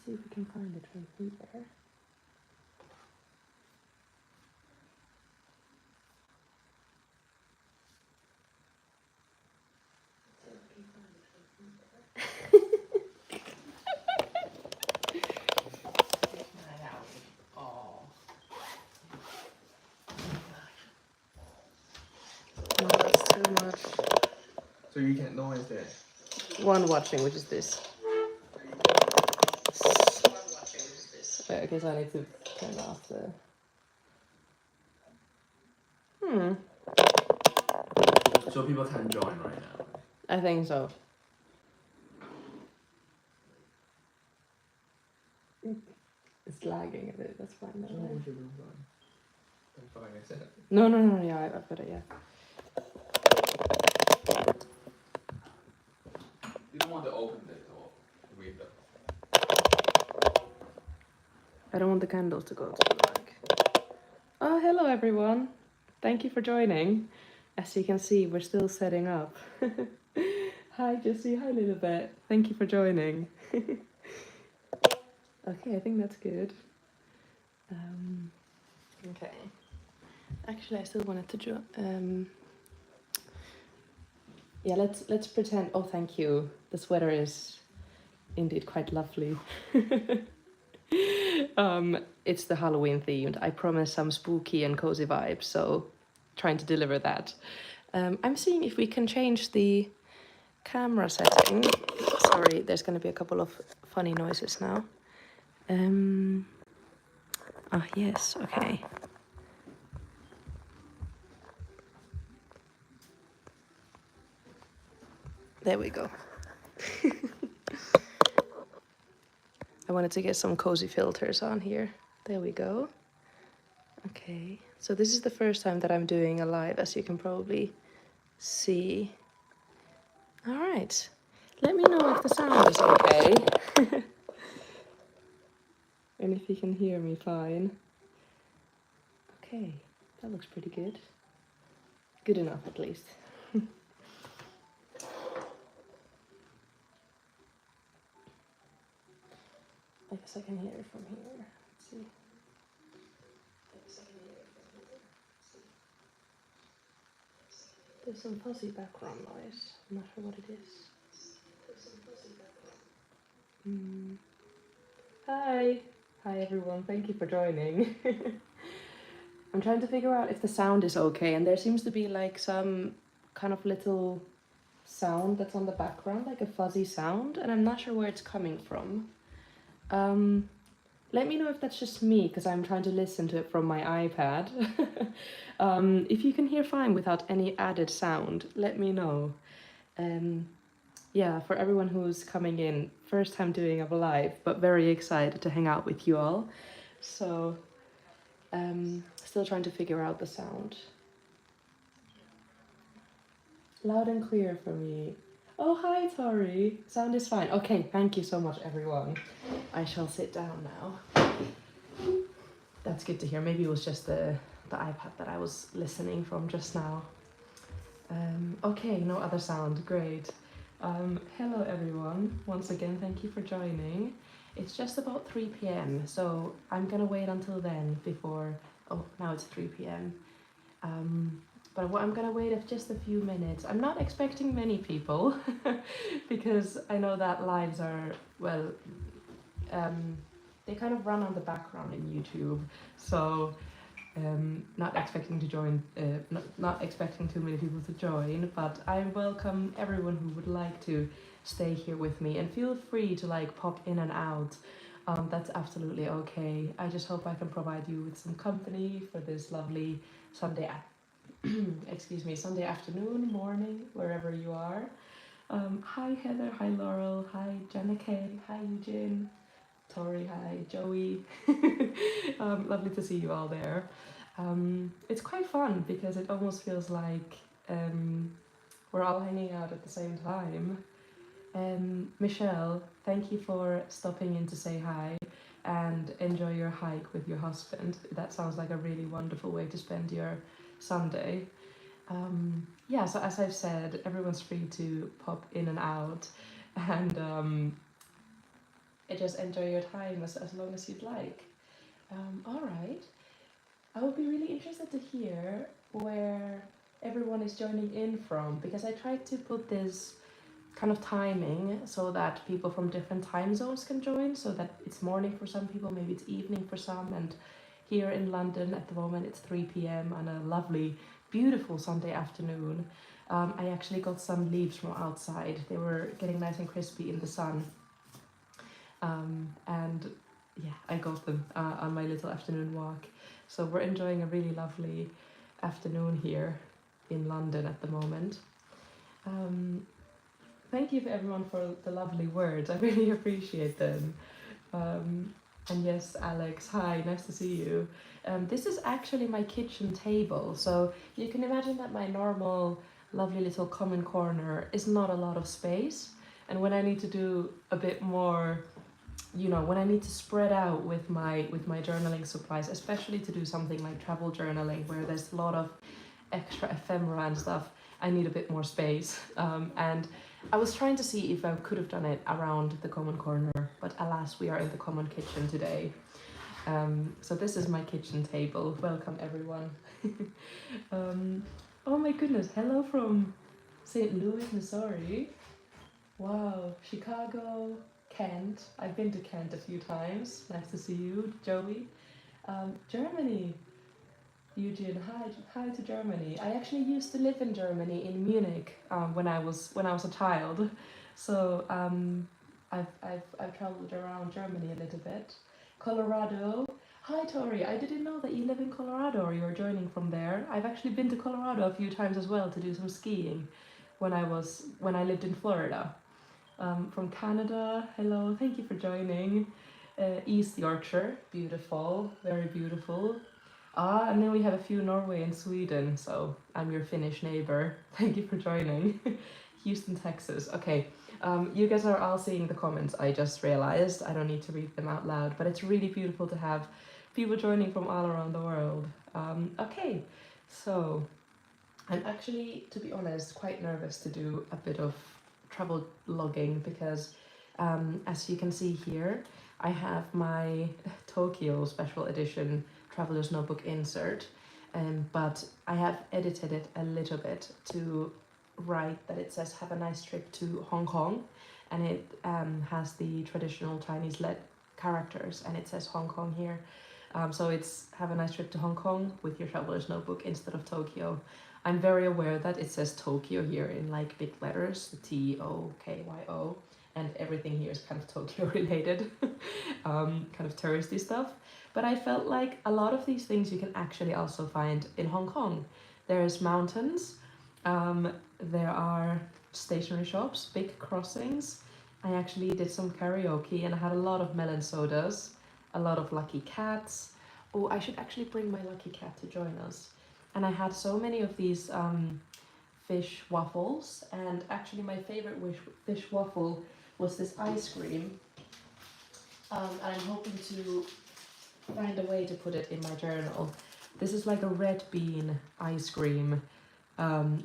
see if we can find it from here. No, that's too much. So you can't know is there. One watching, which is this. Okay, so I need to turn off the. So people can join right now. I think so. It's lagging a bit, that's fine. Oh, we should move on. That's what I said. No, yeah, I've got it, yeah. You don't want to open it or read it. I don't want the candles to go to the mic. Oh, hello everyone. Thank you for joining. As you can see, we're still setting up. Hi Jessie, hi Lilibet. Thank you for joining. Okay, I think that's good. Okay. Actually, I still wanted to join. Yeah, let's pretend. Oh, thank you. The sweater is indeed quite lovely. It's the Halloween themed. I promise some spooky and cozy vibes, so trying to deliver that. I'm seeing if we can change the camera setting. Sorry, there's going to be a couple of funny noises now. Yes, okay. There we go. I wanted to get some cozy filters on here. There we go. Okay, so this is the first time that I'm doing a live, as you can probably see. All right, let me know if the sound is okay. And if you can hear me fine. Okay, that looks pretty good. Good enough, at least. I guess I can hear it from here. Let's see. There's some fuzzy background noise. I'm not sure what it is. Hi! Hi everyone, thank you for joining. I'm trying to figure out if the sound is okay, and there seems to be like some kind of little sound that's on the background, like a fuzzy sound, and I'm not sure where it's coming from. Let me know if that's just me, because I'm trying to listen to it from my iPad. If you can hear fine without any added sound, let me know. Yeah, for everyone who's coming in, first time doing a live, but very excited to hang out with you all. So, still trying to figure out the sound. Loud and clear for me. Oh, hi, Tori. Sound is fine. Okay, thank you so much, everyone. I shall sit down now. That's good to hear. Maybe it was just the iPad that I was listening from just now. Okay, no other sound. Great. Hello, everyone. Once again, thank you for joining. It's just about 3 p.m., so I'm gonna wait until then before... Oh, now it's 3 p.m. But I'm gonna wait just a few minutes. I'm not expecting many people because I know that lives are, well, they kind of run on the background in YouTube. So not expecting to join, not expecting too many people to join, but I welcome everyone who would like to stay here with me, and feel free to like pop in and out. That's absolutely okay. I just hope I can provide you with some company for this lovely Sunday Sunday afternoon, morning, wherever you are. Hi Heather, hi Laurel, hi Jenna Kay, hi Eugene, Tori, hi Joey. Lovely to see you all there. It's quite fun because it almost feels like we're all hanging out at the same time. Michelle, thank you for stopping in to say hi and enjoy your hike with your husband. That sounds like a really wonderful way to spend your Sunday. Yeah, so as I've said, everyone's free to pop in and out, and just enjoy your time as long as you'd like. All right. I would be really interested to hear where everyone is joining in from, because I tried to put this kind of timing so that people from different time zones can join, so that it's morning for some people, maybe it's evening for some, and here in London at the moment it's 3 p.m. on a lovely, beautiful Sunday afternoon. I actually got some leaves from outside. They were getting nice and crispy in the sun. And yeah, I got them on my little afternoon walk. So we're enjoying a really lovely afternoon here in London at the moment. Thank you for everyone for the lovely words. I really appreciate them. And yes, Alex, hi, nice to see you. This is actually my kitchen table. So you can imagine that my normal, lovely little common corner is not a lot of space. And when I need to do a bit more, when I need to spread out with my journaling supplies, especially to do something like travel journaling where there's a lot of extra ephemera and stuff, I need a bit more space. And I was trying to see if I could have done it around the common corner, but alas, we are in the common kitchen today. So this is my kitchen table. Welcome everyone. Oh my goodness, hello from St. Louis, Missouri. Wow, Chicago, Kent. I've been to Kent a few times. Nice to see you, Joey. Germany. Eugene, hi to Germany. I actually used to live in Germany, in Munich, when I was a child. So I've traveled around Germany a little bit. Colorado. Hi Tori, I didn't know that you live in Colorado or you're joining from there. I've actually been to Colorado a few times as well to do some skiing when I lived in Florida. From Canada, hello, thank you for joining. East Yorkshire, beautiful, very beautiful. And then we have a few Norway and Sweden, so I'm your Finnish neighbor. Thank you for joining. Houston, Texas. Okay, you guys are all seeing the comments, I just realized. I don't need to read them out loud, but it's really beautiful to have people joining from all around the world. Okay, so I'm actually, to be honest, quite nervous to do a bit of travel logging because as you can see here, I have my Tokyo special edition traveler's notebook insert, but I have edited it a little bit to write that it says have a nice trip to Hong Kong, and it has the traditional Chinese characters, and it says Hong Kong here. So it's have a nice trip to Hong Kong with your traveler's notebook instead of Tokyo. I'm very aware that it says Tokyo here in like big letters, the Tokyo, and everything here is kind of Tokyo related, kind of touristy stuff. But I felt like a lot of these things you can actually also find in Hong Kong. There's mountains, there are stationery shops, big crossings. I actually did some karaoke and I had a lot of melon sodas, a lot of lucky cats. Oh, I should actually bring my lucky cat to join us. And I had so many of these fish waffles, and actually my favorite fish waffle was this ice cream. And I'm hoping to find a way to put it in my journal. This is like a red bean ice cream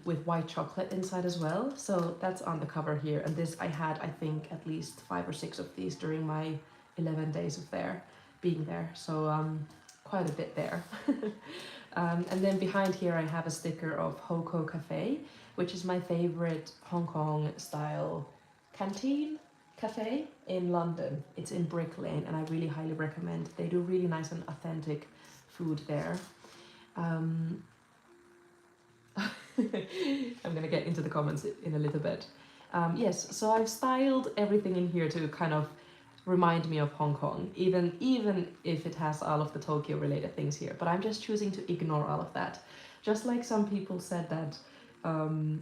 with white chocolate inside as well. So that's on the cover here. And this I had, I think, at least 5 or 6 of these during my 11 days of being there. So quite a bit there. And then behind here I have a sticker of Hoko Cafe, which is my favorite Hong Kong style canteen cafe in London. It's in Brick Lane and I really highly recommend. They do really nice and authentic food there. I'm gonna get into the comments in a little bit. Yes, so I've styled everything in here to kind of remind me of Hong Kong, even if it has all of the Tokyo related things here, but I'm just choosing to ignore all of that. Just like some people said that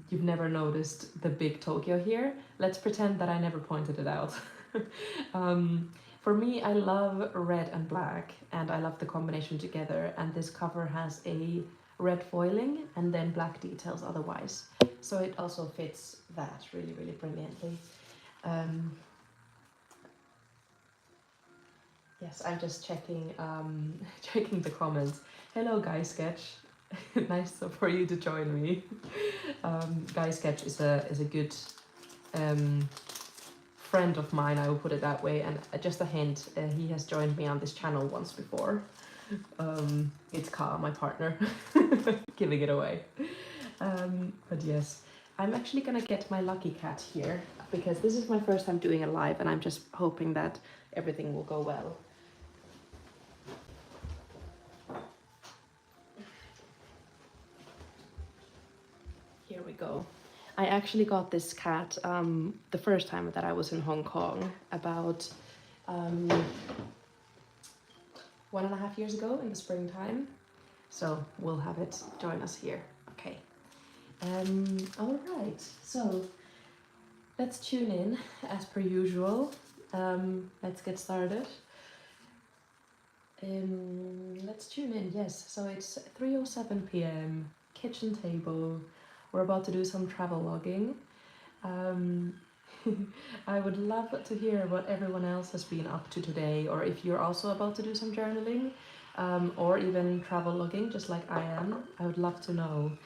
you've never noticed the big Tokyo here, let's pretend that I never pointed it out. For me, I love red and black, and I love the combination together, and this cover has a red foiling and then black details otherwise, so it also fits that really, really brilliantly. Yes, I'm just checking checking the comments. Hello, Guy Sketch. Nice for you to join me. Guy Sketch is a good friend of mine, I will put it that way. And just a hint, he has joined me on this channel once before. It's Ka, my partner, giving it away. But yes, I'm actually gonna get my lucky cat here because this is my first time doing it live, and I'm just hoping that everything will go well. Here we go. I actually got this cat the first time that I was in Hong Kong, about 1.5 years ago in the springtime. So we'll have it join us here. Okay. All right. So let's tune in as per usual. Let's get started. Let's tune in. Yes. So it's 3:07 p.m. Kitchen table. We're about to do some travel logging. I would love to hear what everyone else has been up to today, or if you're also about to do some journaling, or even travel logging, just like I am. I would love to know.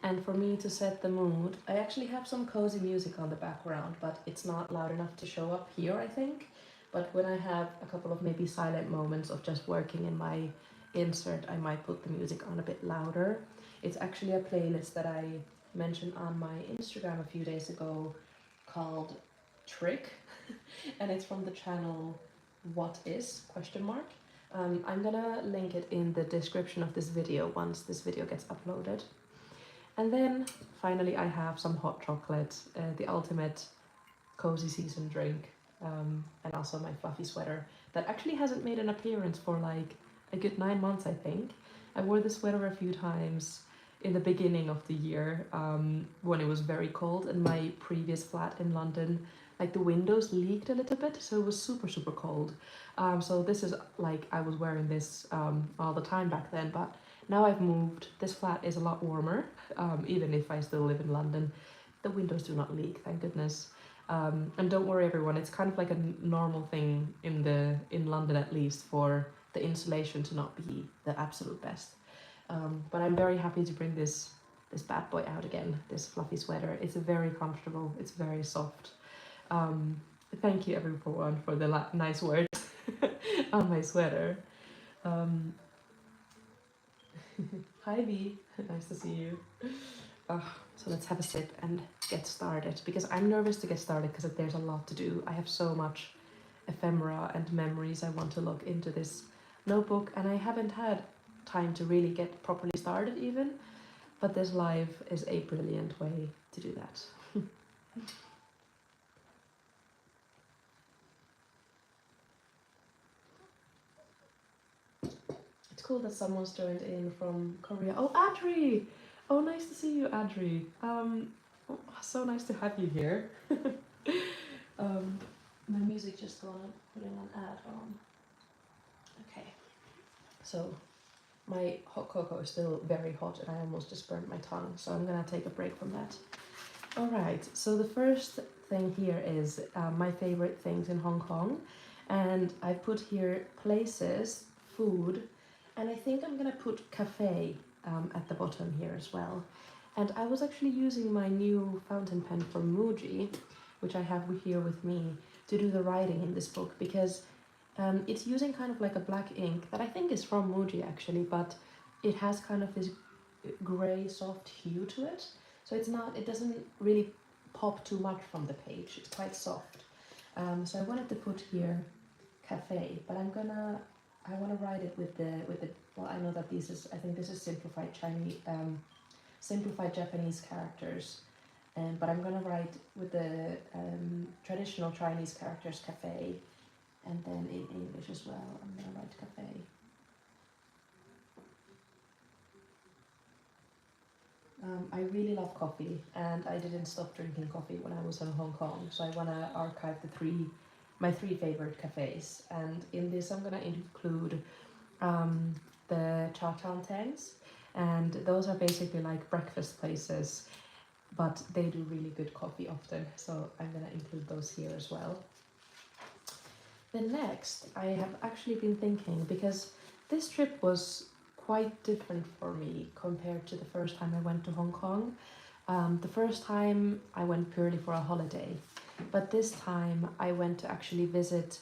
And for me to set the mood, I actually have some cozy music on the background, but it's not loud enough to show up here, I think. But when I have a couple of maybe silent moments of just working in my insert, I might put the music on a bit louder. It's actually a playlist that I mentioned on my Instagram a few days ago called Trick, and it's from the channel What Is ? I'm gonna link it in the description of this video once this video gets uploaded. And then finally I have some hot chocolate, the ultimate cozy season drink, and also my fluffy sweater that actually hasn't made an appearance for like a good 9 months, I think. I wore the sweater a few times in the beginning of the year, when it was very cold in my previous flat in London. Like the windows leaked a little bit, so it was super cold. So this is like, I was wearing this all the time back then, but now I've moved. This flat is a lot warmer, even if I still live in London. The windows do not leak, thank goodness. And don't worry everyone, it's kind of like a normal thing in London at least for the insulation to not be the absolute best. But I'm very happy to bring this bad boy out again, this fluffy sweater. It's very comfortable, it's very soft. Thank you everyone for the nice words on my sweater. Hi V, nice to see you. So let's have a sip and get started, because I'm nervous to get started because there's a lot to do. I have so much ephemera and memories I want to look into this notebook, and I haven't had time to really get properly started even, but this live is a brilliant way to do that. It's cool that someone's joined in from Korea. Oh, Adri! Oh, nice to see you, Adri. So nice to have you here. My music just gone, putting an ad on. Okay, so my hot cocoa is still very hot and I almost just burnt my tongue, so I'm gonna take a break from that. Alright, so the first thing here is my favorite things in Hong Kong, and I put here places, food, and I think I'm gonna put cafe at the bottom here as well. And I was actually using my new fountain pen from Muji, which I have here with me, to do the writing in this book, because it's using kind of like a black ink that I think is from Muji actually, but it has kind of this grey soft hue to it. So it doesn't really pop too much from the page, it's quite soft. So I wanted to put here cafe, but I want to write it with the, well, I know that I think this is simplified Japanese characters, but I'm gonna write with the traditional Chinese characters cafe, and then in English as well, I'm gonna write cafe. I really love coffee, and I didn't stop drinking coffee when I was in Hong Kong, so I want to archive my three favorite cafes, and in this I'm going to include the Cha Chan Tangs, and those are basically like breakfast places, but they do really good coffee often, so I'm going to include those here as well. Then next, I have actually been thinking, because this trip was quite different for me compared to the first time I went to Hong Kong. The first time I went purely for a holiday, but this time I went to actually visit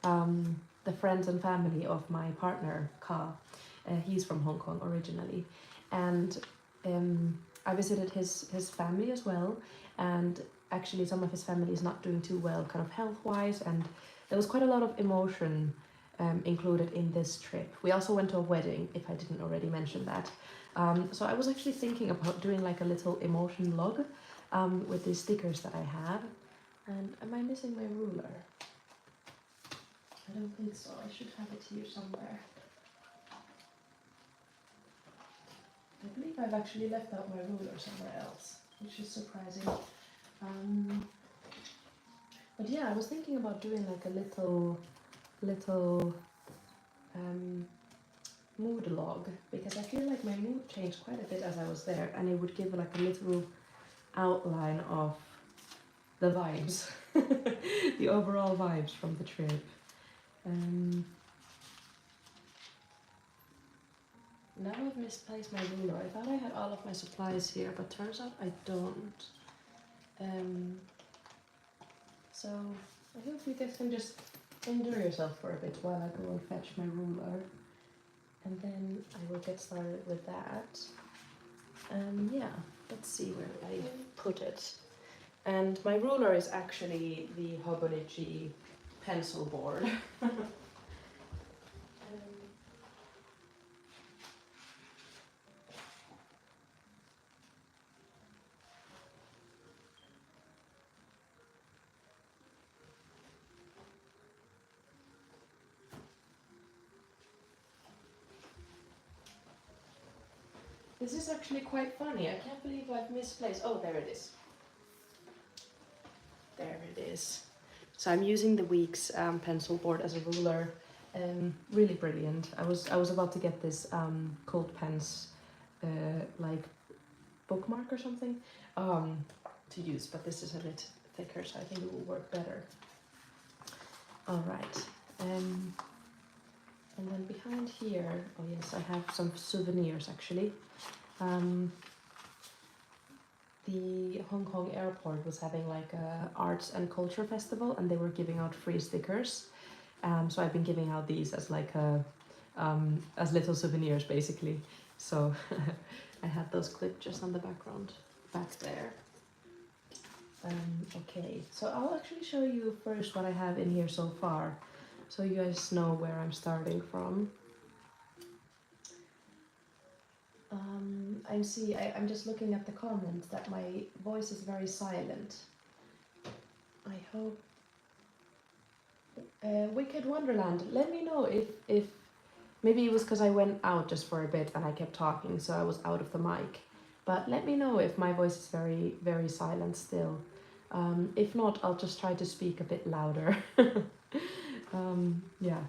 the friends and family of my partner, Ka. He's from Hong Kong originally, and I visited his family as well, and actually some of his family is not doing too well, kind of health-wise, and there was quite a lot of emotion included in this trip. We also went to a wedding, if I didn't already mention that. So I was actually thinking about doing like a little emotion log with these stickers that I have. And am I missing my ruler? I don't think so. I should have it here somewhere. I believe I've actually left out my ruler somewhere else, which is surprising. But yeah, I was thinking about doing like a little mood log, because I feel like my mood changed quite a bit as I was there, and it would give like a little outline of the vibes, the overall vibes from the trip. Now I've misplaced my ruler. I thought I had all of my supplies here, but turns out I don't. So I hope you guys can just endure yourself for a bit while I go and fetch my ruler, and then I will get started with that. Yeah, let's see where I put it. And my ruler is actually the Hobonichi pencil board. This is actually quite funny. I can't believe I've misplaced. Oh, there it is. There it is. So I'm using the Weeks pencil board as a ruler. Really brilliant. I was about to get this Cold Pens like bookmark or something to use, but this is a bit thicker, so I think it will work better. All right. And then behind here, oh yes, I have some souvenirs actually. The Hong Kong airport was having like a arts and culture festival, and they were giving out free stickers. So I've been giving out these as like as little souvenirs basically. So I had those clipped just on the background back there. Okay, so I'll actually show you first what I have in here so far, so you guys know where I'm starting from. I'm just looking at the comments that my voice is very silent. I hope. Wicked Wonderland, let me know if maybe it was because I went out just for a bit and I kept talking, so I was out of the mic. But let me know if my voice is very, very silent still. If not, I'll just try to speak a bit louder. Yeah,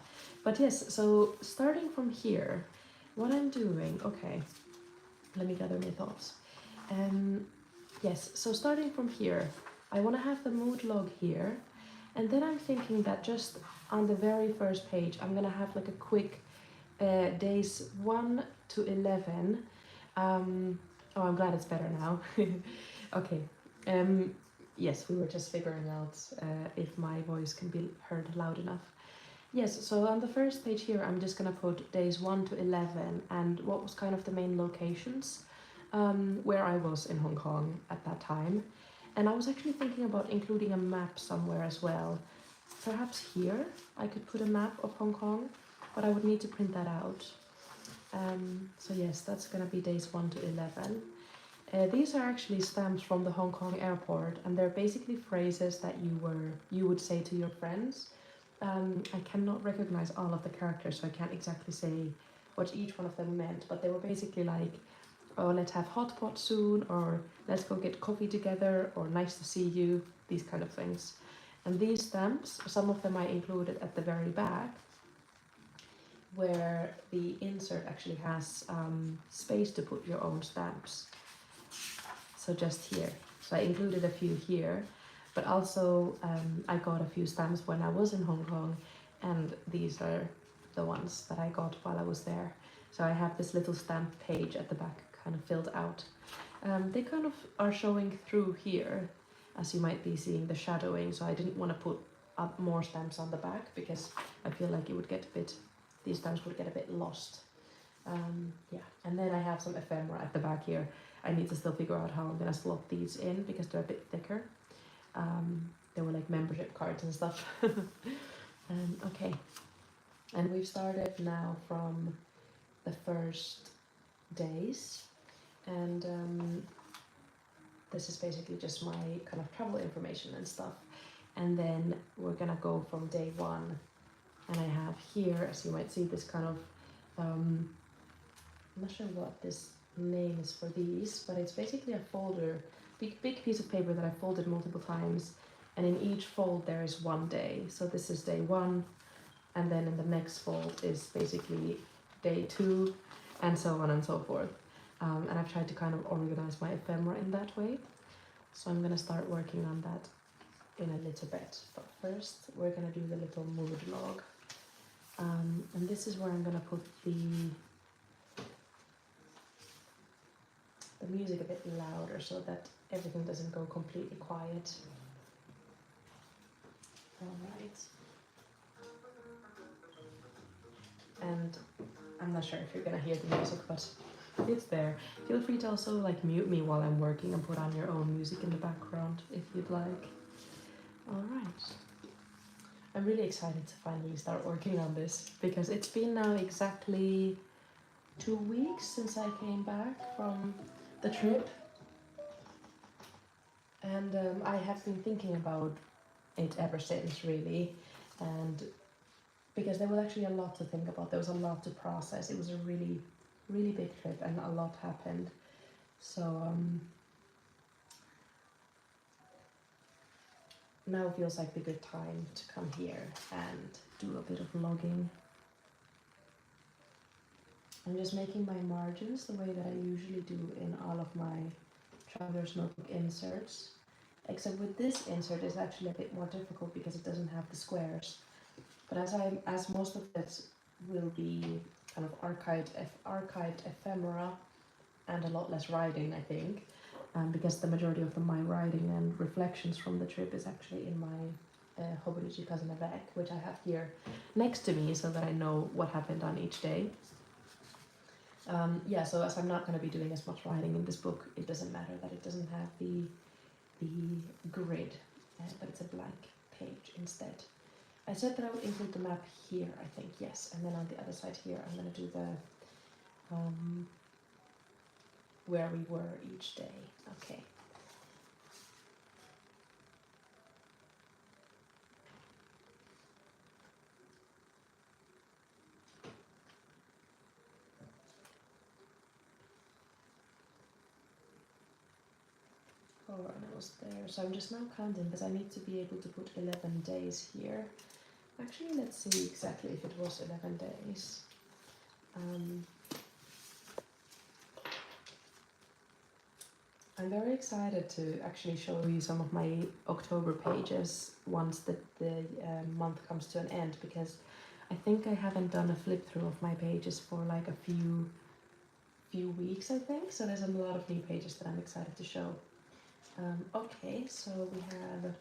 but yes, so starting from here, what I'm doing, okay, let me gather my thoughts. Yes, so starting from here, I want to have the mood log here, and then I'm thinking that just on the very first page, I'm gonna have like a quick days 1 to 11. Oh, I'm glad it's better now. Okay. Yes, we were just figuring out if my voice can be heard loud enough. Yes, so on the first page here, I'm just gonna put days 1 to 11 and what was kind of the main locations where I was in Hong Kong at that time. And I was actually thinking about including a map somewhere as well. Perhaps here I could put a map of Hong Kong, but I would need to print that out. So yes, that's gonna be days 1 to 11. These are actually stamps from the Hong Kong airport, and they're basically phrases that you would say to your friends. I cannot recognize all of the characters, so I can't exactly say what each one of them meant, but they were basically like, oh, let's have hot pot soon, or let's go get coffee together, or nice to see you, these kind of things. And these stamps, some of them I included at the very back, where the insert actually has space to put your own stamps. So just here. So I included a few here, but also I got a few stamps when I was in Hong Kong, and these are the ones that I got while I was there. So I have this little stamp page at the back kind of filled out. They kind of are showing through here. as you might be seeing the shadowing, so I didn't want to put up more stamps on the back because I feel like it would get a bit, these stamps would get a bit lost. Yeah, and then I have some ephemera at the back here. I need to still figure out how I'm gonna slot these in because they're a bit thicker. They were like membership cards and stuff. Okay, and we've started now from the first days, and this is basically just my kind of travel information and stuff. And then we're gonna go from day one, and I have here, as you might see, this kind of I'm not sure what this name is for these, but it's basically a folder, big piece of paper that I folded multiple times, and in each fold there is one day. So this is day one, and then in the next fold is basically day two, and so on and so forth. And I've tried to kind of organize my ephemera in that way. So I'm gonna start working on that in a little bit. But first we're gonna do the little mood log. And this is where I'm gonna put the music a bit louder so that everything doesn't go completely quiet. Alright. And I'm not sure if you're gonna hear the music, but it's there. Feel free to also like mute me while I'm working and put on your own music in the background if you'd like. Alright. I'm really excited to finally start working on this because it's been now exactly 2 weeks since I came back from the trip, and I have been thinking about it ever since, really, and because there was actually a lot to think about, there was a lot to process. It was a really big trip and a lot happened, so now feels like the good time to come here and do a bit of logging. I'm just making my margins the way that I usually do in all of my traveler's notebook inserts, except with this insert it's actually a bit more difficult because it doesn't have the squares. But as most of it will be kind of archived ephemera and a lot less writing, I think, because the majority of my writing and reflections from the trip is actually in my Hobonichi Cousin Avec, which I have here next to me so that I know what happened on each day. Yeah, so as I'm not going to be doing as much writing in this book, it doesn't matter that it doesn't have the grid, but it's a blank page instead. I said that I would include the map here, I think, yes, and then on the other side here I'm going to do the where we were each day. Okay. Oh, and I was there. So I'm just now counting because I need to be able to put 11 days here. Actually, let's see exactly if it was 11 days. I'm very excited to actually show you some of my October pages once the month comes to an end, because I think I haven't done a flip through of my pages for like a few weeks, I think. So there's a lot of new pages that I'm excited to show. Okay, so we have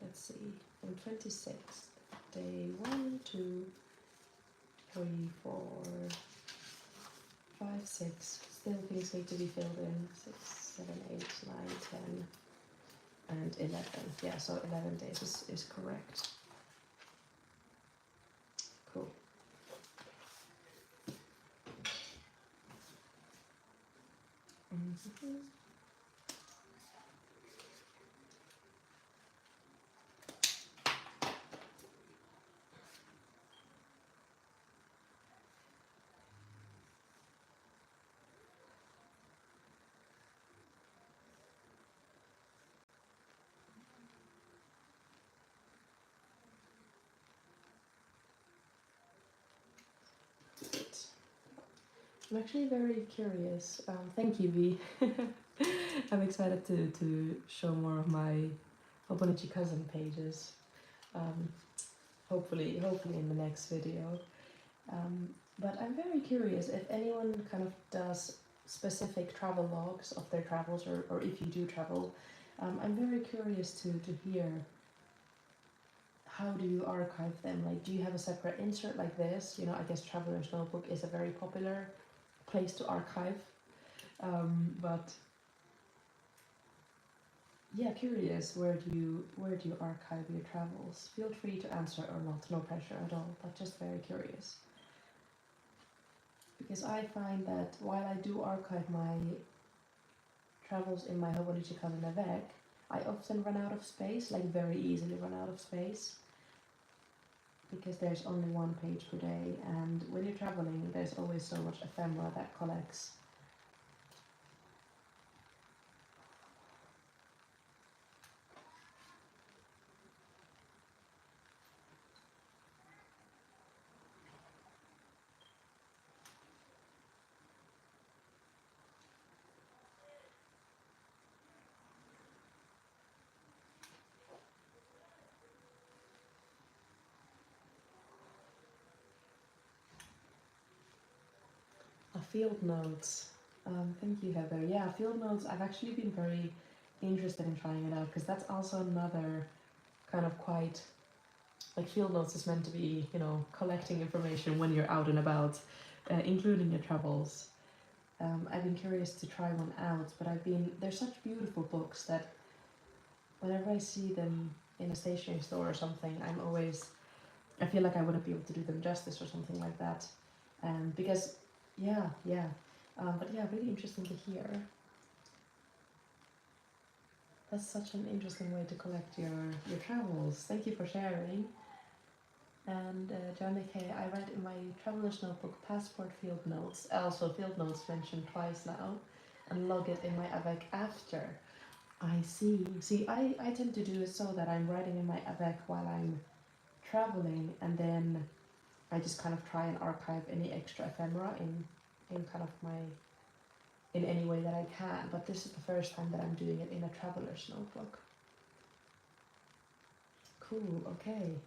let's see, from 26th, day 1, 2, 3, 4, 5, 6. Still things need to be filled in. 6, 7, 8, 9, 10, and 11. Yeah, so 11 days is correct. Cool. I'm actually very curious. Thank you, V. I'm excited to show more of my Hobonichi Cousin pages. Hopefully in the next video. But I'm very curious if anyone kind of does specific travel logs of their travels, or if you do travel. I'm very curious to hear, how do you archive them? Like, do you have a separate insert like this? You know, I guess Traveler's Notebook is a very popular place to archive. But yeah, curious, where do you archive your travels? Feel free to answer or not, no pressure at all, but just very curious. Because I find that while I do archive my travels in my Hobonichikal and Avec, I often run out of space, like very easily run out of space, because there's only one page per day, and when you're traveling, there's always so much ephemera that collects. Field notes. Thank you, Heather. Yeah, field notes. I've actually been very interested in trying it out, because that's also another kind of quite, like, field notes is meant to be, you know, collecting information when you're out and about, including your travels. I've been curious to try one out, but they're such beautiful books that whenever I see them in a stationery store or something, I feel like I wouldn't be able to do them justice or something like that. Because, yeah. But yeah, really interesting to hear. That's such an interesting way to collect your travels. Thank you for sharing. And Johnny K, I read in my traveler's notebook passport field notes, also field notes mentioned twice now, and log it in my Avec after. I see. See, I tend to do it so that I'm writing in my Avec while I'm traveling, and then I just kind of try and archive any extra ephemera in kind of in any way that I can. But this is the first time that I'm doing it in a traveler's notebook. Cool. Okay.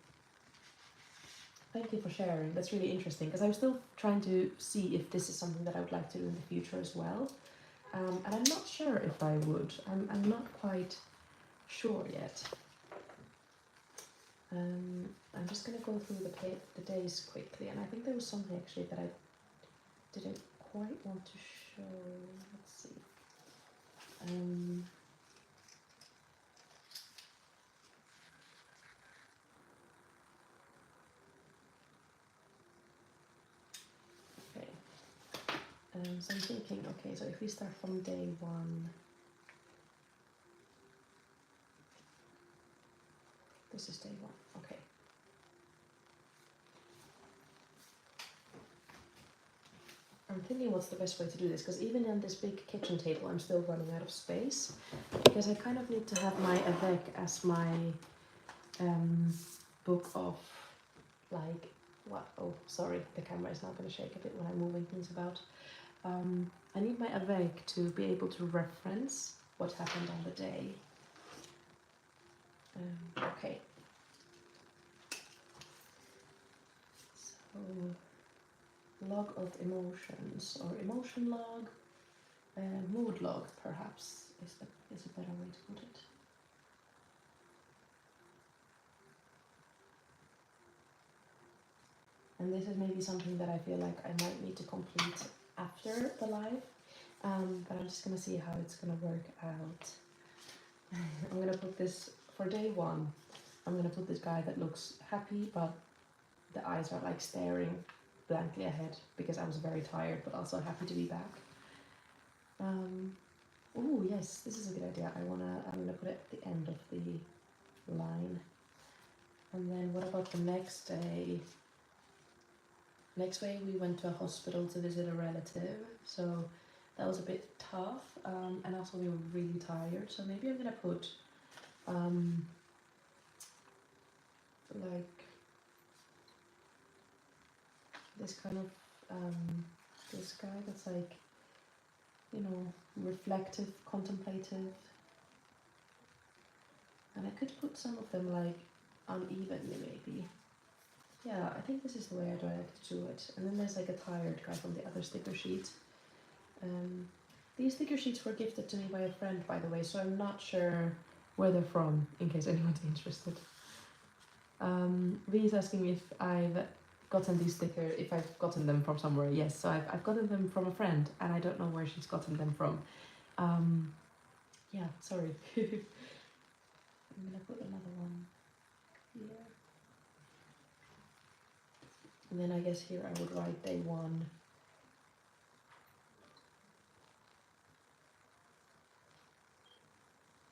Thank you for sharing. That's really interesting, because I'm still trying to see if this is something that I would like to do in the future as well. And I'm not sure if I would. I'm not quite sure yet. I'm just going to go through the days quickly, and I think there was something actually that I didn't quite want to show. Let's see. Okay. So I'm thinking, okay, so if we start from day 1, this is day 1, okay. I'm thinking what's the best way to do this, because even on this big kitchen table, I'm still running out of space, because I kind of need to have my Avec as my book of, like, what? Oh, sorry, the camera is now going to shake a bit when I'm moving things about. I need my Avec to be able to reference what happened on the day. Okay. So, log of emotions, or emotion log, mood log perhaps is a better way to put it. And this is maybe something that I feel like I might need to complete after the live, but I'm just gonna see how it's gonna work out. I'm gonna put this, for day 1, I'm gonna put this guy that looks happy, but the eyes are like staring blankly ahead, because I was very tired but also happy to be back. Oh yes, this is a good idea. I'm gonna put it at the end of the line. And then what about the next day? Next day we went to a hospital to visit a relative, so that was a bit tough, and also we were really tired, so maybe I'm gonna put like this kind of this guy that's like, you know, reflective, contemplative, and I could put some of them like unevenly maybe. Yeah, I think this is the way I'd like to do it. And then there's like a tired guy from the other sticker sheet. These sticker sheets were gifted to me by a friend, by the way, so I'm not sure where they're from, in case anyone's interested. V is asking me if I've gotten these stickers, if I've gotten them from somewhere. Yes, so I've gotten them from a friend, and I don't know where she's gotten them from. Yeah, sorry. I'm gonna put another one here. And then I guess here I would write day 1.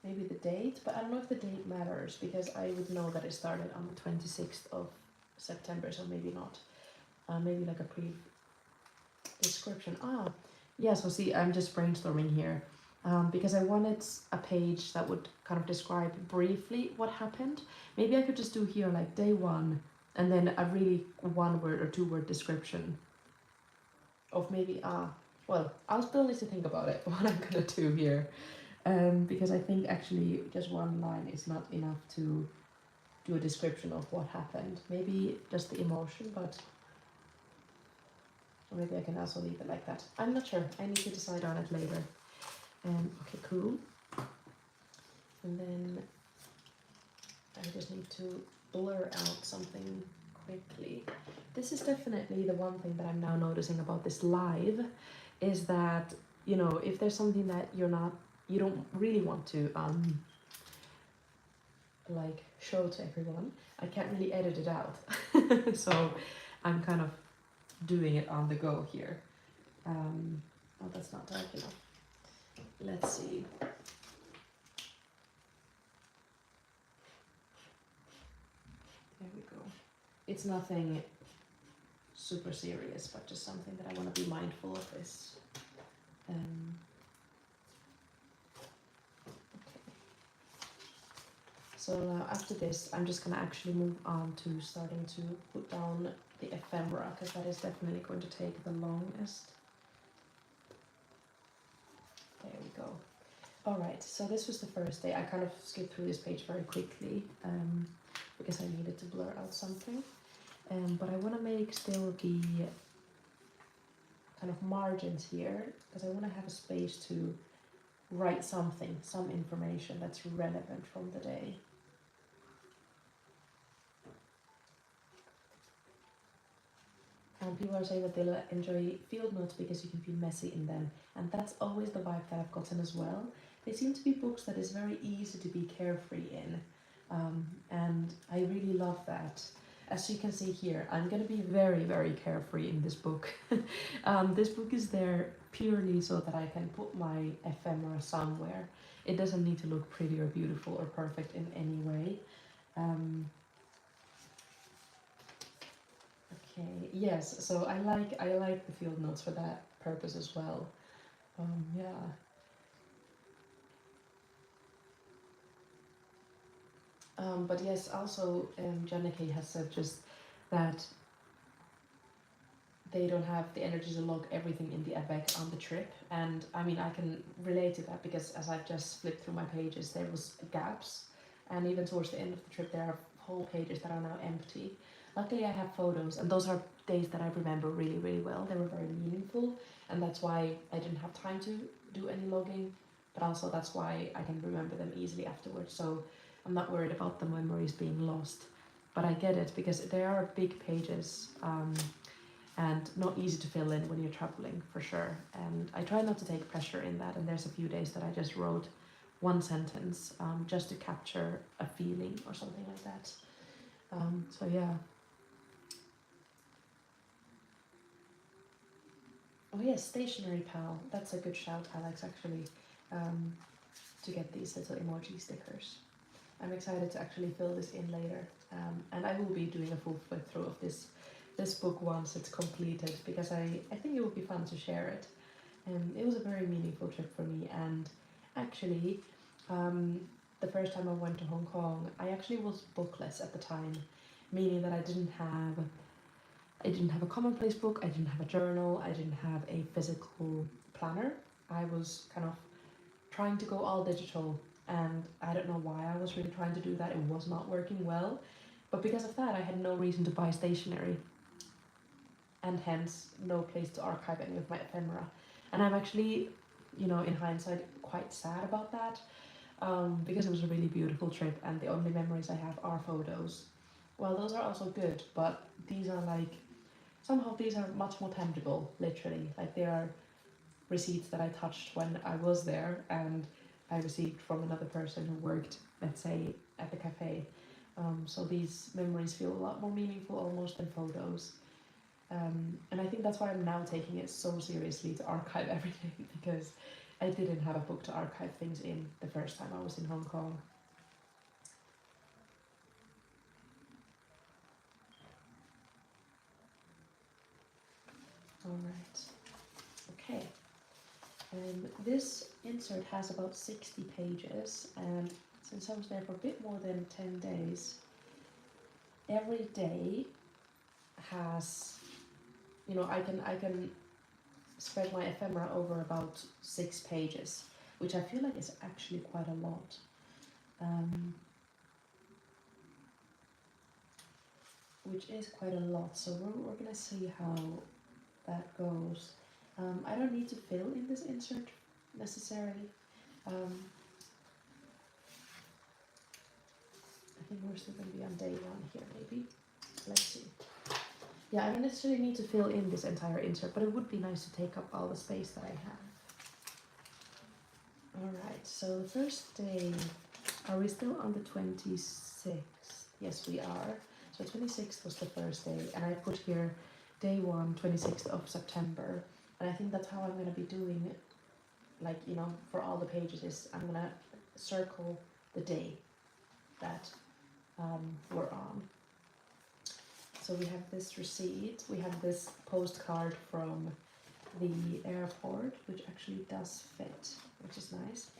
Maybe the date, but I don't know if the date matters, because I would know that it started on the 26th of September, so maybe not. Maybe like a brief description. Yeah, so see, I'm just brainstorming here. Because I wanted a page that would kind of describe briefly what happened. Maybe I could just do here like day 1, and then a really 1-word or 2-word description of maybe, well, I'll still need to think about it, what I'm gonna do here. Because I think actually just 1 line is not enough to do a description of what happened. Maybe just the emotion, but or maybe I can also leave it like that. I'm not sure. I need to decide on it later. Okay, cool. And then I just need to blur out something quickly. This is definitely the one thing that I'm now noticing about this live, is that, you know, if there's something that you don't really want to like show to everyone, I can't really edit it out. So I'm kind of doing it on the go here. Oh, that's not dark enough. Let's see. There we go. It's nothing super serious, but just something that I want to be mindful of is. Okay. So now after this, I'm just gonna actually move on to starting to put down the ephemera, because that is definitely going to take the longest. There we go. Alright, so this was the first day. I kind of skipped through this page very quickly because I needed to blur out something. But I want to make still the kind of margins here, because I want to have a space to write something, some information that's relevant from the day. And people are saying that they'll enjoy field notes because you can be messy in them. And that's always the vibe that I've gotten as well. They seem to be books that is very easy to be carefree in. And I really love that. As you can see here, I'm going to be very, very carefree in this book. This book is there purely so that I can put my ephemera somewhere. It doesn't need to look pretty or beautiful or perfect in any way. Okay, yes, so I like the field notes for that purpose as well. Yeah. But yes, also Janneke has said just that they don't have the energy to log everything in the Avec on the trip, and I mean I can relate to that, because as I've just flipped through my pages, there was gaps, and even towards the end of the trip there are whole pages that are now empty. Luckily I have photos, and those are days that I remember really, really well. They were very meaningful, and that's why I didn't have time to do any logging, but also that's why I can remember them easily afterwards, so I'm not worried about the memories being lost. But I get it, because they are big pages, and not easy to fill in when you're traveling, for sure. And I try not to take pressure in that, and there's a few days that I just wrote 1 sentence just to capture a feeling or something like that. So yeah. Oh yes, Stationery Pal. That's a good shout, Alex, actually, to get these little emoji stickers. I'm excited to actually fill this in later, and I will be doing a full flip through of this book once it's completed, because I think it would be fun to share it. It was a very meaningful trip for me, and actually the first time I went to Hong Kong, I actually was bookless at the time, meaning that I didn't have a commonplace book, I didn't have a journal, I didn't have a physical planner. I was kind of trying to go all digital, and I don't know why I was really trying to do that. It was not working well, but because of that I had no reason to buy stationery, and hence no place to archive any of my ephemera. And I'm actually, you know, in hindsight, quite sad about that, because it was a really beautiful trip, and the only memories I have are photos. Well, those are also good, but these are like, somehow these are much more tangible, literally. Like they are receipts that I touched when I was there, and I received from another person who worked, let's say, at the cafe. So these memories feel a lot more meaningful almost than photos. And I think that's why I'm now taking it so seriously to archive everything, because I didn't have a book to archive things in the first time I was in Hong Kong. Alright, okay. This insert has about 60 pages, and since I was there for a bit more than 10 days, every day has, you know, I can spread my ephemera over about 6 pages, which I feel like is actually quite a lot. Which is quite a lot, so we're gonna see how that goes. I don't need to fill in this insert necessarily. I think we're still gonna be on day 1 here, maybe. Let's see. Yeah, I don't necessarily need to fill in this entire insert, but it would be nice to take up all the space that I have. Alright, so the first day, are we still on the 26th? Yes, we are. So 26th was the first day, and I put here day 1, 26th of September. And I think that's how I'm going to be doing it, like, you know, for all the pages, is I'm going to circle the day that we're on. So we have this receipt, we have this postcard from the airport, which actually does fit, which is nice.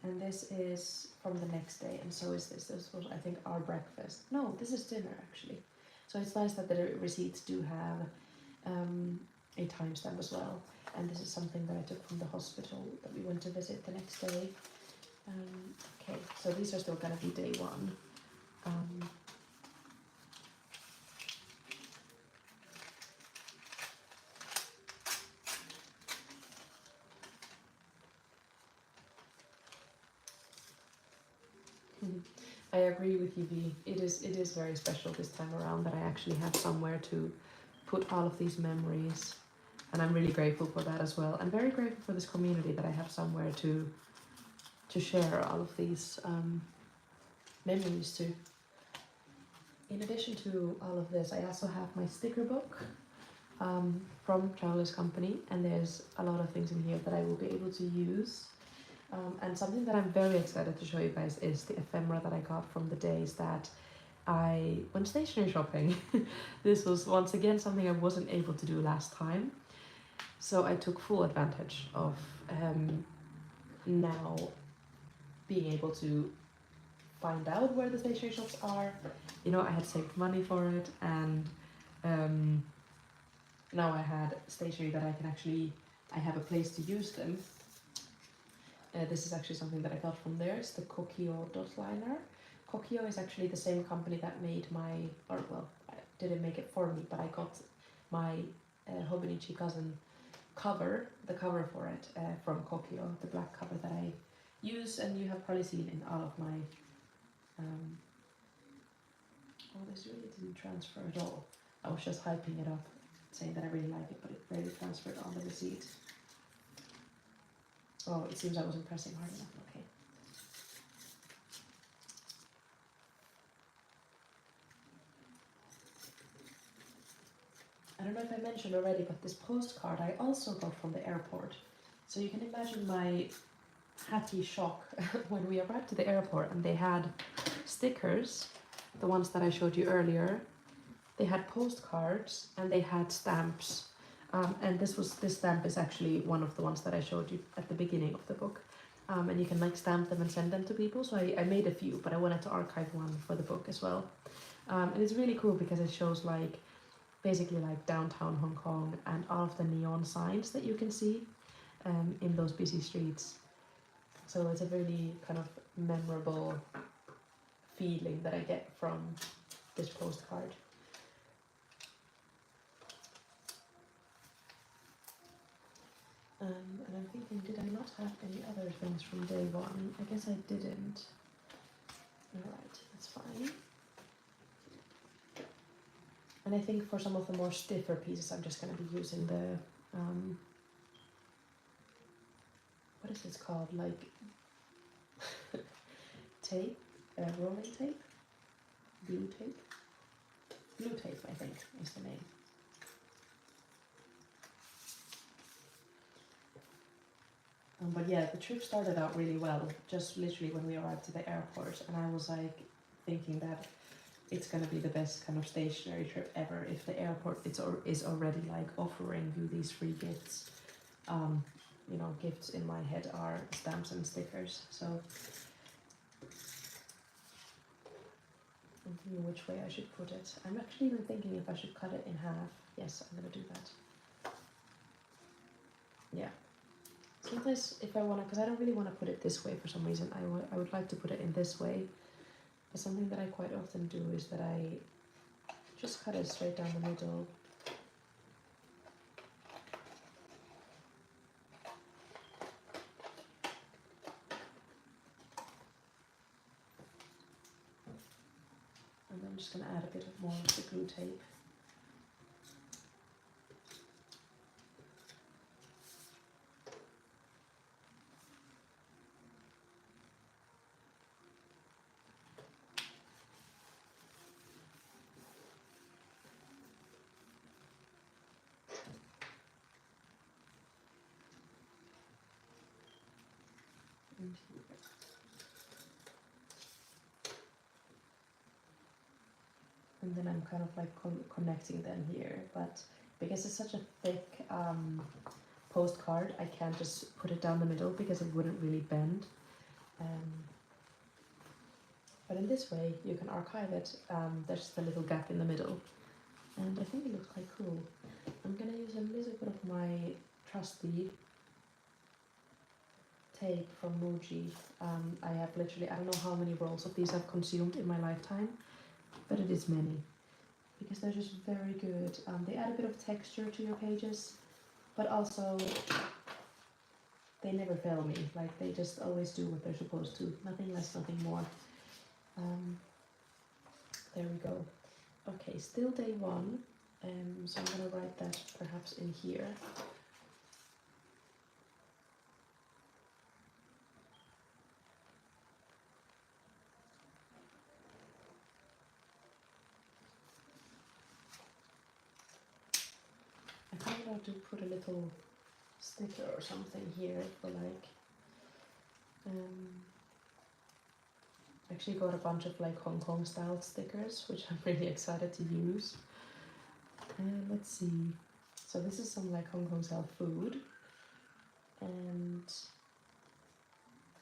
And this is from the next day, and so is this. This was, I think, our breakfast. No, this is dinner, actually. So it's nice that the receipts do have a timestamp as well. And this is something that I took from the hospital that we went to visit the next day. Okay, so these are still gonna be day 1. I agree with you, V. It is very special this time around that I actually have somewhere to put all of these memories, and I'm really grateful for that as well. I'm very grateful for this community that I have somewhere to share all of these memories to. In addition to all of this, I also have my sticker book from Travelers Company, and there's a lot of things in here that I will be able to use. And something that I'm very excited to show you guys is the ephemera that I got from the days that I went stationery shopping. This was once again something I wasn't able to do last time, so I took full advantage of now being able to find out where the stationery shops are. You know, I had saved money for it, and now I had stationery that I have a place to use them. This is actually something that I got from there. It's the Kokio dot liner. Kokio is actually the same company that made didn't make it for me, but I got my Hobonichi cousin the cover for it from Kokio, the black cover that I use, and you have probably seen in all of my this really didn't transfer at all. I was just hyping it up, saying that I really like it, but it barely transferred on the receipt. Oh, it seems I wasn't pressing hard enough. Okay. I don't know if I mentioned already, but this postcard I also got from the airport. So you can imagine my happy shock when we arrived to the airport and they had stickers, the ones that I showed you earlier. They had postcards and they had stamps. And this stamp is actually one of the ones that I showed you at the beginning of the book. And you can like stamp them and send them to people. So I made a few, but I wanted to archive one for the book as well. And it's really cool because it shows like basically like downtown Hong Kong and all of the neon signs that you can see in those busy streets. So it's a really kind of memorable feeling that I get from this postcard. And I'm thinking, did I not have any other things from day one? I guess I didn't. Alright, that's fine. And I think for some of the more stiffer pieces, I'm just going to be using the, what is this called? Like, tape? Rolling tape? Blue tape? Blue tape, I think, is the name. But yeah, the trip started out really well, just literally when we arrived to the airport, and I was like thinking that it's gonna be the best kind of stationery trip ever if the airport is already like offering you these free gifts. You know, gifts in my head are stamps and stickers, so I'm thinking which way I should put it. I'm actually even thinking if I should cut it in half. Yes, I'm gonna do that. Yeah. Sometimes if I wanna, because I don't really want to put it this way for some reason, I would like to put it in this way. But something that I quite often do is that I just cut it straight down the middle. And I'm just going to add a bit of more of the glue tape. And here. And then I'm kind of like connecting them here, but because it's such a thick postcard, I can't just put it down the middle because it wouldn't really bend. But in this way, you can archive it. There's just a little gap in the middle, and I think it looks quite cool. I'm gonna use a little bit of my trusty tape from Muji. I have literally, I don't know how many rolls of these I've consumed in my lifetime, but it is many, because they're just very good. They add a bit of texture to your pages, but also they never fail me. Like, they just always do what they're supposed to. Nothing less, nothing more. There we go. Okay, still day one. So I'm gonna write that perhaps in here. I kind of want to put a little sticker or something here for like, actually got a bunch of like Hong Kong style stickers, which I'm really excited to use. And let's see. So this is some like Hong Kong style food. And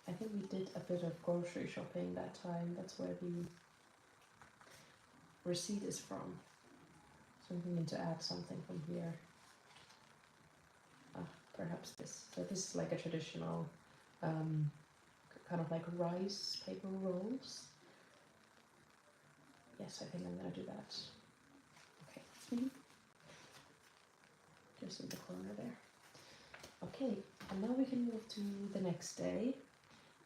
I think we did a bit of grocery shopping that time. That's where the receipt is from. So I'm going to add something from here. Perhaps this. So this is like a traditional kind of like rice paper rolls. Yes, I think I'm gonna do that. Okay. Just in the corner there. Okay, and now we can move to the next day.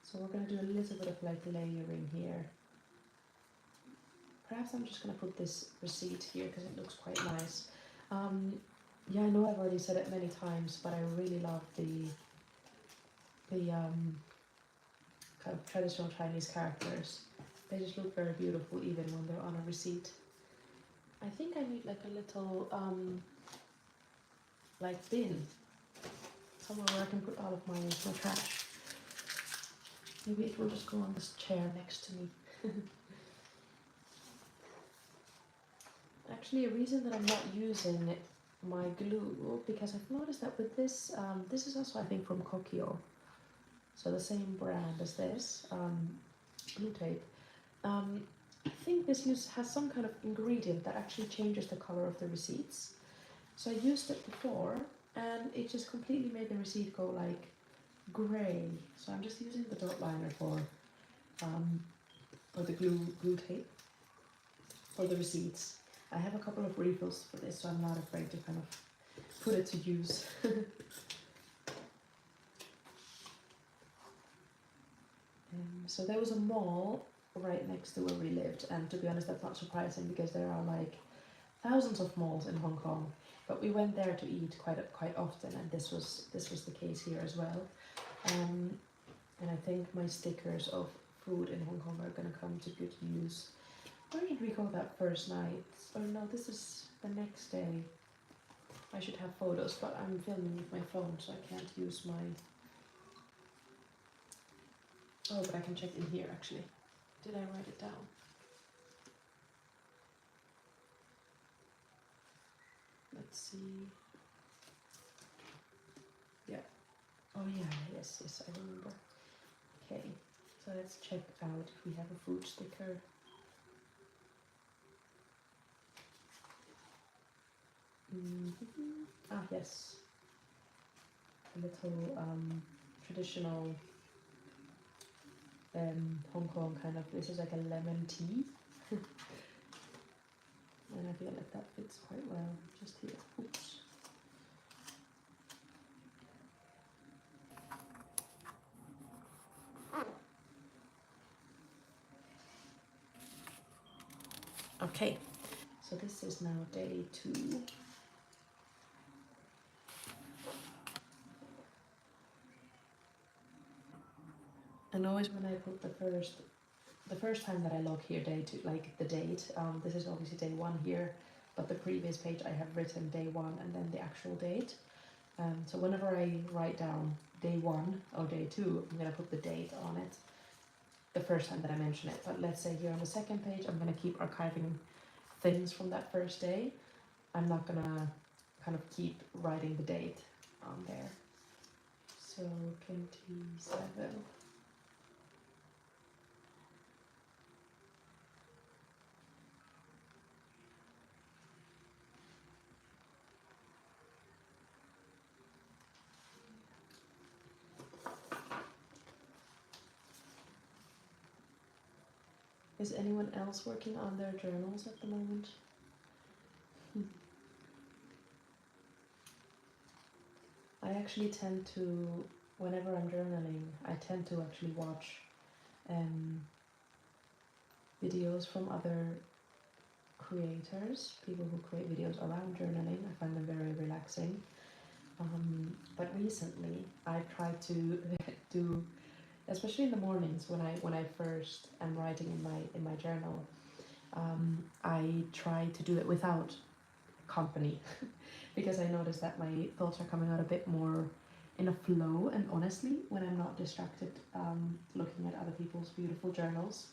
So we're gonna do a little bit of like layering here. Perhaps I'm just gonna put this receipt here because it looks quite nice. Yeah, I know I've already said it many times, but I really love the kind of traditional Chinese characters. They just look very beautiful even when they're on a receipt. I think I need like a little like bin, somewhere where I can put all of my trash. Maybe it will just go on this chair next to me. Actually, a reason that I'm not using my glue, because I've noticed that with this, this is also I think from Kokio, so the same brand as this, glue tape. I think this has some kind of ingredient that actually changes the color of the receipts. So I used it before, and it just completely made the receipt go like grey. So I'm just using the dot liner for the glue tape for the receipts. I have a couple of refills for this, so I'm not afraid to kind of put it to use. So there was a mall right next to where we lived, and to be honest, that's not surprising because there are like thousands of malls in Hong Kong. But we went there to eat quite often, and this was the case here as well. And I think my stickers of food in Hong Kong are gonna come to good use. Where did we go that first night? Oh no, this is the next day. I should have photos, but I'm filming with my phone, so I can't use my... Oh, but I can check in here actually. Did I write it down? Let's see. Yeah. Oh yeah, yes, I remember. Okay, so let's check out if we have a food sticker. Ah yes, a little traditional Hong Kong kind of. This is like a lemon tea, and I feel like that fits quite well just here. Oops. Okay, so this is now day 2. And always when I put the first time that I log here day 2, like the date, this is obviously day 1 here, but the previous page I have written day 1 and then the actual date. So whenever I write down day 1 or day 2, I'm gonna put the date on it the first time that I mention it. But let's say here on the second page, I'm gonna keep archiving things from that first day. I'm not gonna kind of keep writing the date on there. So 27. Is anyone else working on their journals at the moment? I actually tend to, whenever I'm journaling, I tend to actually watch videos from other creators, people who create videos around journaling. I find them very relaxing. But recently, I've tried to do, especially in the mornings when I first am writing in my journal, I try to do it without company because I notice that my thoughts are coming out a bit more in a flow and honestly when I'm not distracted looking at other people's beautiful journals.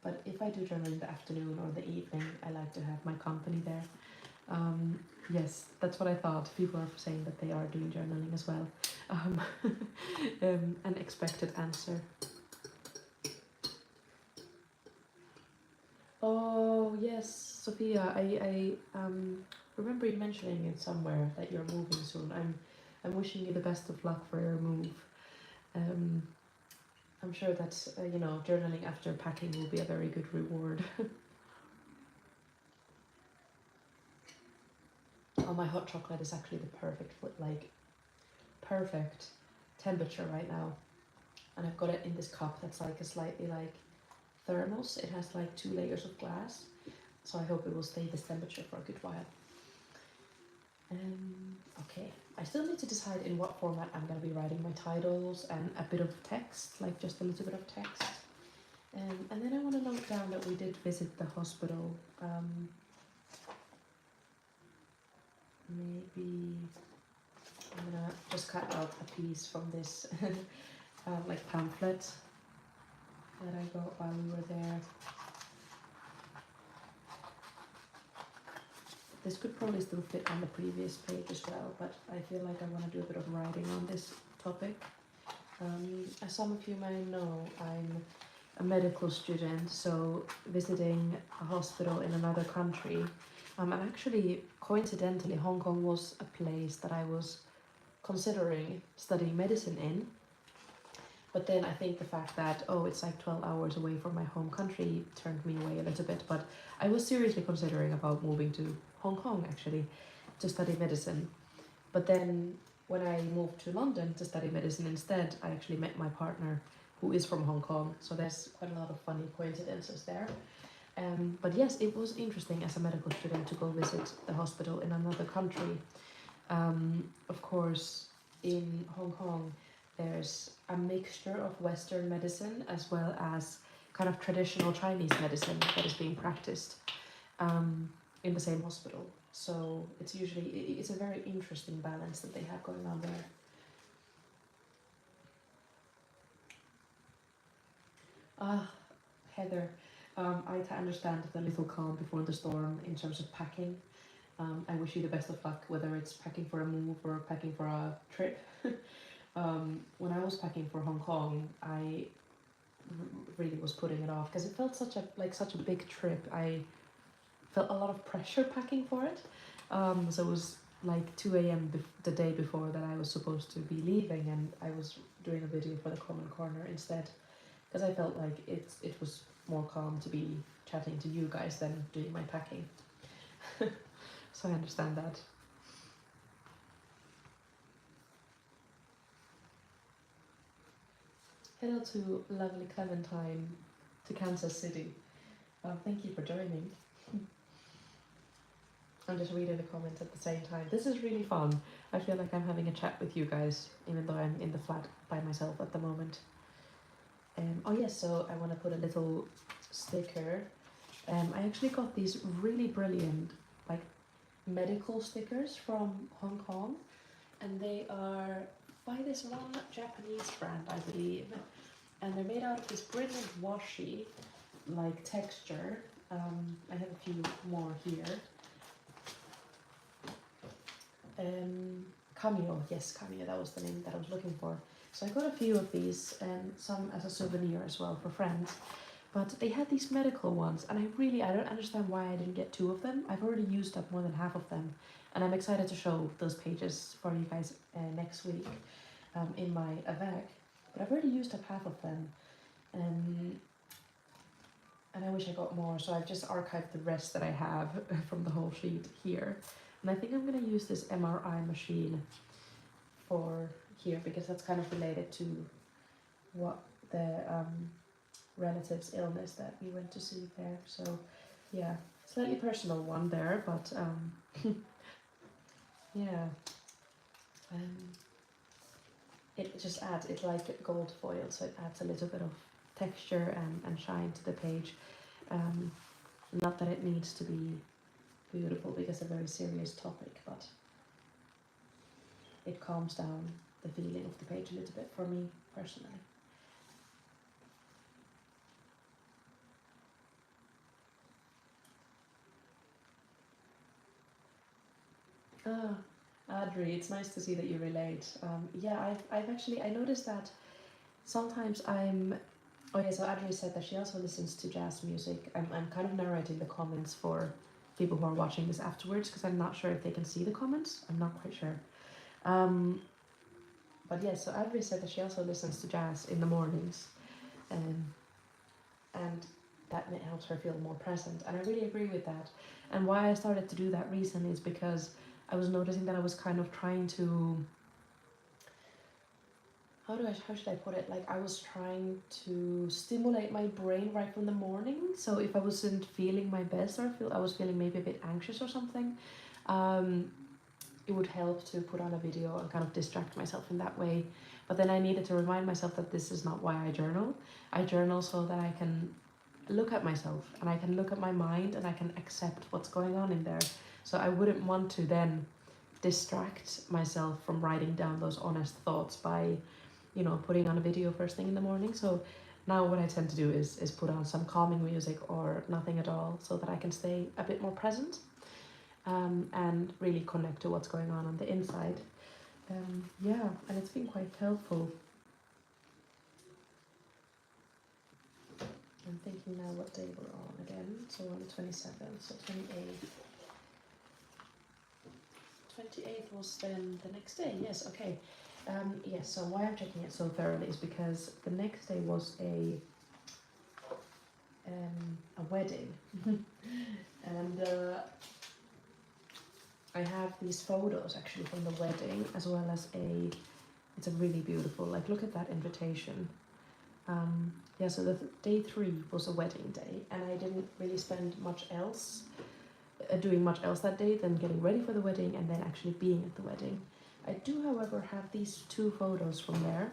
But if I do journal in the afternoon or the evening, I like to have my company there. Yes, that's what I thought. People are saying that they are doing journaling as well. An expected answer. Oh yes, Sophia, I remember you mentioning it somewhere that you're moving soon. I'm wishing you the best of luck for your move. I'm sure that journaling after packing will be a very good reward. Oh, my hot chocolate is actually the perfect temperature right now, and I've got it in this cup that's like a slightly like thermos. It has like 2 layers of glass, so I hope it will stay this temperature for a good while. Okay, I still need to decide in what format I'm going to be writing my titles and a bit of text, like just a little bit of text. And then I want to note down that we did visit the hospital. Maybe I'm gonna just cut out a piece from this like pamphlet that I got while we were there. This could probably still fit on the previous page as well, but I feel like I want to do a bit of writing on this topic. As some of you may know, I'm a medical student, so visiting a hospital in another country. And actually, coincidentally, Hong Kong was a place that I was considering studying medicine in. But then I think the fact that, it's like 12 hours away from my home country turned me away a little bit. But I was seriously considering about moving to Hong Kong, actually, to study medicine. But then when I moved to London to study medicine instead, I actually met my partner who is from Hong Kong. So there's quite a lot of funny coincidences there. But yes, it was interesting as a medical student to go visit the hospital in another country. Of course, in Hong Kong, there's a mixture of Western medicine as well as kind of traditional Chinese medicine that is being practiced in the same hospital. So it's a very interesting balance that they have going on there. Heather, I understand the little calm before the storm in terms of packing. I wish you the best of luck, whether it's packing for a move or packing for a trip. When I was packing for Hong Kong, I really was putting it off because it felt such a big trip. I felt a lot of pressure packing for it. So it was like 2 a.m. The day before that I was supposed to be leaving, and I was doing a video for the Common Corner instead because I felt like it was more calm to be chatting to you guys than doing my packing. So I understand that. Hello to lovely Clementine, to Kansas City. Thank you for joining. I'm just reading the comments at the same time. This is really fun. I feel like I'm having a chat with you guys, even though I'm in the flat by myself at the moment. Oh yes, so I want to put a little sticker. I actually got these really brilliant medical stickers from Hong Kong, and they are by this one Japanese brand, I believe, and they're made out of this brilliant washi texture. I have a few more here. Cameo, yes, Cameo, that was the name that I was looking for. So I got a few of these, and some as a souvenir as well for friends. But they had these medical ones, and I don't understand why I didn't get 2 of them. I've already used up more than half of them, and I'm excited to show those pages for you guys next week in my Avec. But I've already used up half of them, and I wish I got more, so I've just archived the rest that I have from the whole sheet here. And I think I'm going to use this MRI machine for here, because that's kind of related to what the relative's illness that we went to see there. So yeah, slightly personal one there, but yeah, it just adds, it's like gold foil, so it adds a little bit of texture and shine to the page. Not that it needs to be beautiful because it's a very serious topic, but it calms down the feeling of the page a little bit for me personally. Adri, it's nice to see that you relate. Yeah, I've actually, I noticed that sometimes oh yeah, so Adri said that she also listens to jazz music. I'm kind of narrating the comments for people who are watching this afterwards, because I'm not sure if they can see the comments. I'm not quite sure. But yeah, so Adri said that she also listens to jazz in the mornings. And that helps her feel more present. And I really agree with that. And why I started to do that reason is because I was noticing that I was kind of trying to, how should I put it? Like, I was trying to stimulate my brain right from the morning. So if I wasn't feeling my best, or I was feeling maybe a bit anxious or something, it would help to put on a video and kind of distract myself in that way. But then I needed to remind myself that this is not why I journal. I journal so that I can look at myself, and I can look at my mind, and I can accept what's going on in there. So I wouldn't want to then distract myself from writing down those honest thoughts by, putting on a video first thing in the morning. So now what I tend to do is put on some calming music or nothing at all, so that I can stay a bit more present and really connect to what's going on the inside. Yeah, and it's been quite helpful. I'm thinking now what day we're on again. So we're on the 27th, so 28th. 28th was then the next day, yes, okay. Yes, so why I'm checking it so thoroughly is because the next day was a wedding. And I have these photos actually from the wedding, as well as it's a really beautiful, like, look at that invitation. Yeah, so the day 3 was a wedding day, and I didn't really spend much else, doing much else that day than getting ready for the wedding and then actually being at the wedding. I do, however, have these 2 photos from there.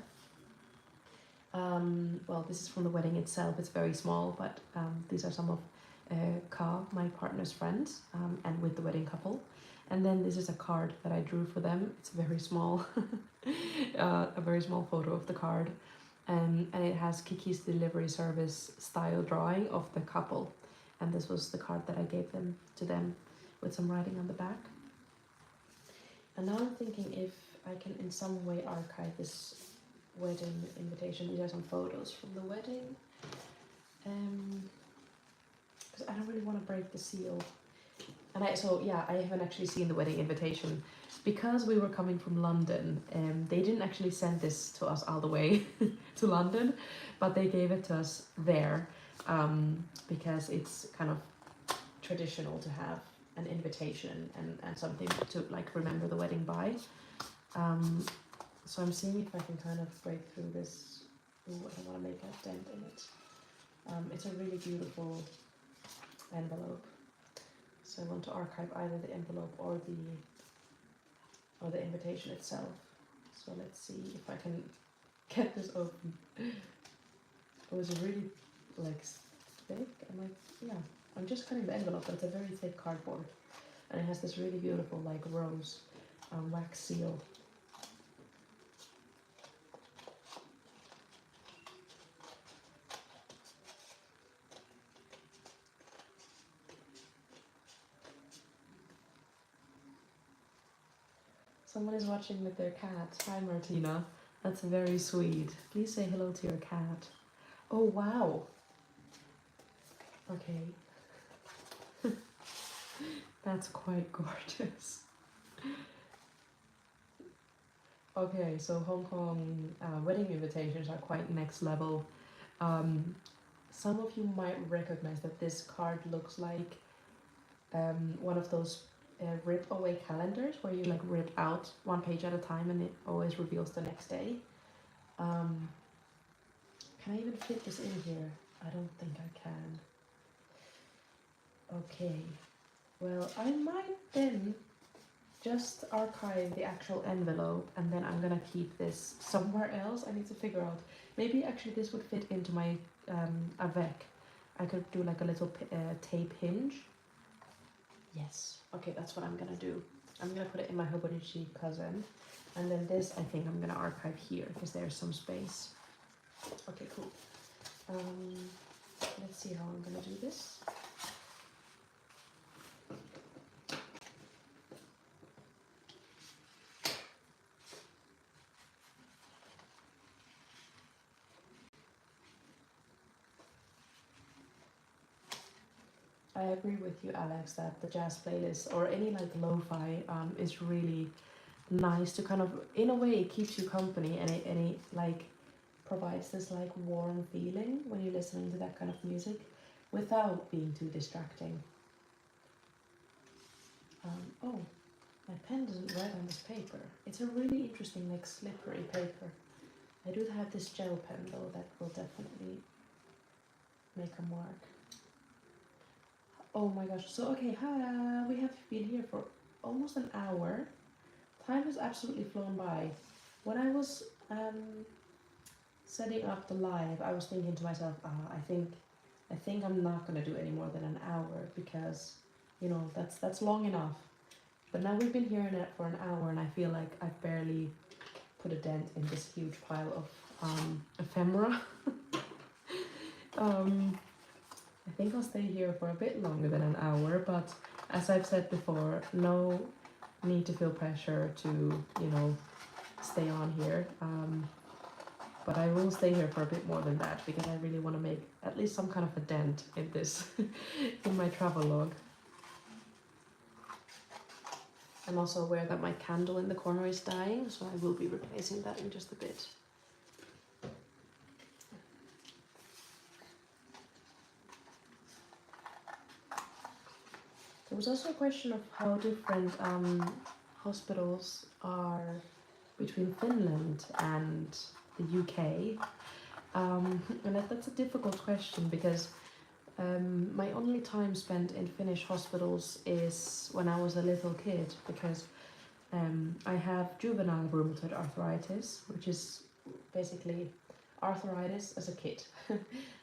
Well, this is from the wedding itself, it's very small, but these are some of Ka, my partner's friends, and with the wedding couple. And then this is a card that I drew for them. It's very small, a very small photo of the card. And it has Kiki's delivery service style drawing of the couple. And this was the card that I gave them to them with some writing on the back. And now I'm thinking if I can in some way archive this wedding invitation. These are some photos from the wedding. Because I don't really want to break the seal. And I haven't actually seen the wedding invitation. Because we were coming from London, they didn't actually send this to us all the way to London, but they gave it to us there, because it's kind of traditional to have an invitation and something to like remember the wedding by. So I'm seeing if I can kind of break through this. Ooh, I don't want to make a dent in it. It's a really beautiful envelope. So I want to archive either the envelope or the invitation itself. So let's see if I can get this open. It was really like thick. I'm just cutting the envelope, but it's a very thick cardboard, and it has this really beautiful like rose wax seal. Someone is watching with their cat. Hi, Martina. That's very sweet. Please say hello to your cat. Oh, wow. Okay. That's quite gorgeous. Okay, so Hong Kong wedding invitations are quite next level. Some of you might recognize that this card looks like one of those rip away calendars where you like rip out one page at a time and it always reveals the next day. Can I even fit this in here? I don't think I can. Okay, well, I might then just archive the actual envelope, and then I'm gonna keep this somewhere else. I need to figure out, maybe actually this would fit into my Avec. I could do like a little tape hinge. Yes, okay, that's what I'm gonna do. I'm gonna put it in my Hobonichi cousin, and then this I think I'm gonna archive here because there's some space. Okay, cool. Let's see how I'm gonna do this. I agree with you, Alex, that the jazz playlist or any like lo-fi is really nice to kind of, in a way, it keeps you company, and it like provides this like warm feeling when you're listening to that kind of music without being too distracting. Oh, my pen doesn't write on this paper. It's a really interesting like slippery paper. I do have this gel pen though that will definitely make them work. Oh my gosh, so okay, hi, we have been here for almost an hour. Time has absolutely flown by. When I was setting up the live, I was thinking to myself, I think I'm not gonna do any more than an hour because, you know, that's long enough. But now we've been here in it for an hour, and I feel like I've barely put a dent in this huge pile of ephemera. I think I'll stay here for a bit longer than an hour, but as I've said before, no need to feel pressure to, you know, stay on here. But I will stay here for a bit more than that because I really want to make at least some kind of a dent in this, in my travel log. I'm also aware that my candle in the corner is dying, so I will be replacing that in just a bit. The was also a question of how different hospitals are between Finland and the UK. And that's a difficult question because my only time spent in Finnish hospitals is when I was a little kid, because I have juvenile rheumatoid arthritis, which is basically arthritis as a kid,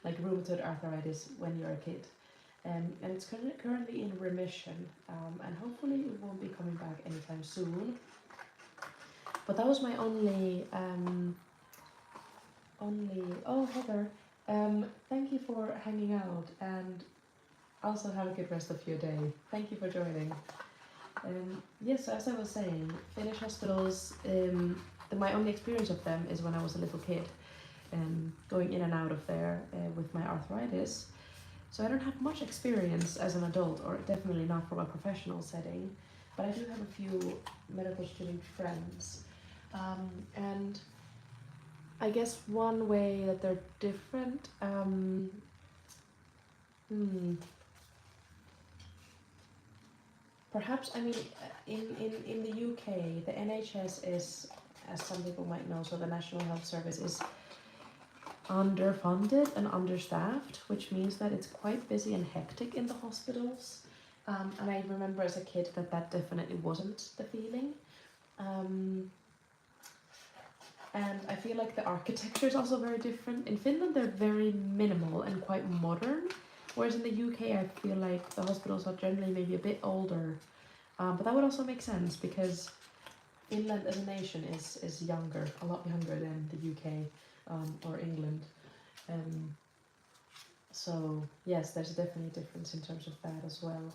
like rheumatoid arthritis when you're a kid. And it's currently in remission, and hopefully it won't be coming back anytime soon. But that was my only, oh Heather, thank you for hanging out, and also have a good rest of your day. Thank you for joining. Yes, as I was saying, Finnish hospitals, my only experience of them is when I was a little kid, going in and out of there with my arthritis. So I don't have much experience as an adult, or definitely not from a professional setting, but I do have a few medical student friends. And I guess one way that they're different, perhaps, I mean, in the UK, the NHS is, as some people might know, so the National Health Service is underfunded and understaffed, which means that it's quite busy and hectic in the hospitals. And I remember as a kid that definitely wasn't the feeling. And I feel like the architecture is also very different. In Finland, they're very minimal and quite modern, whereas in the UK, I feel like the hospitals are generally maybe a bit older. But that would also make sense because Finland as a nation is younger, a lot younger than the UK or England. So yes, there's definitely a difference in terms of that as well.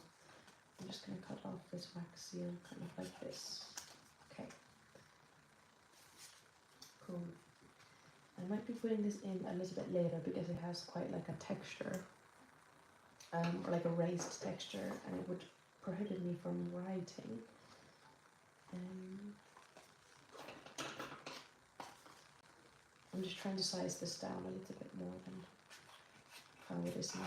I'm just going to cut off this wax seal, kind of like this. Okay. Cool. I might be putting this in a little bit later because it has quite like a texture, or like a raised texture, and it would prohibit me from writing. I'm just trying to size this down a little bit more than how it is now.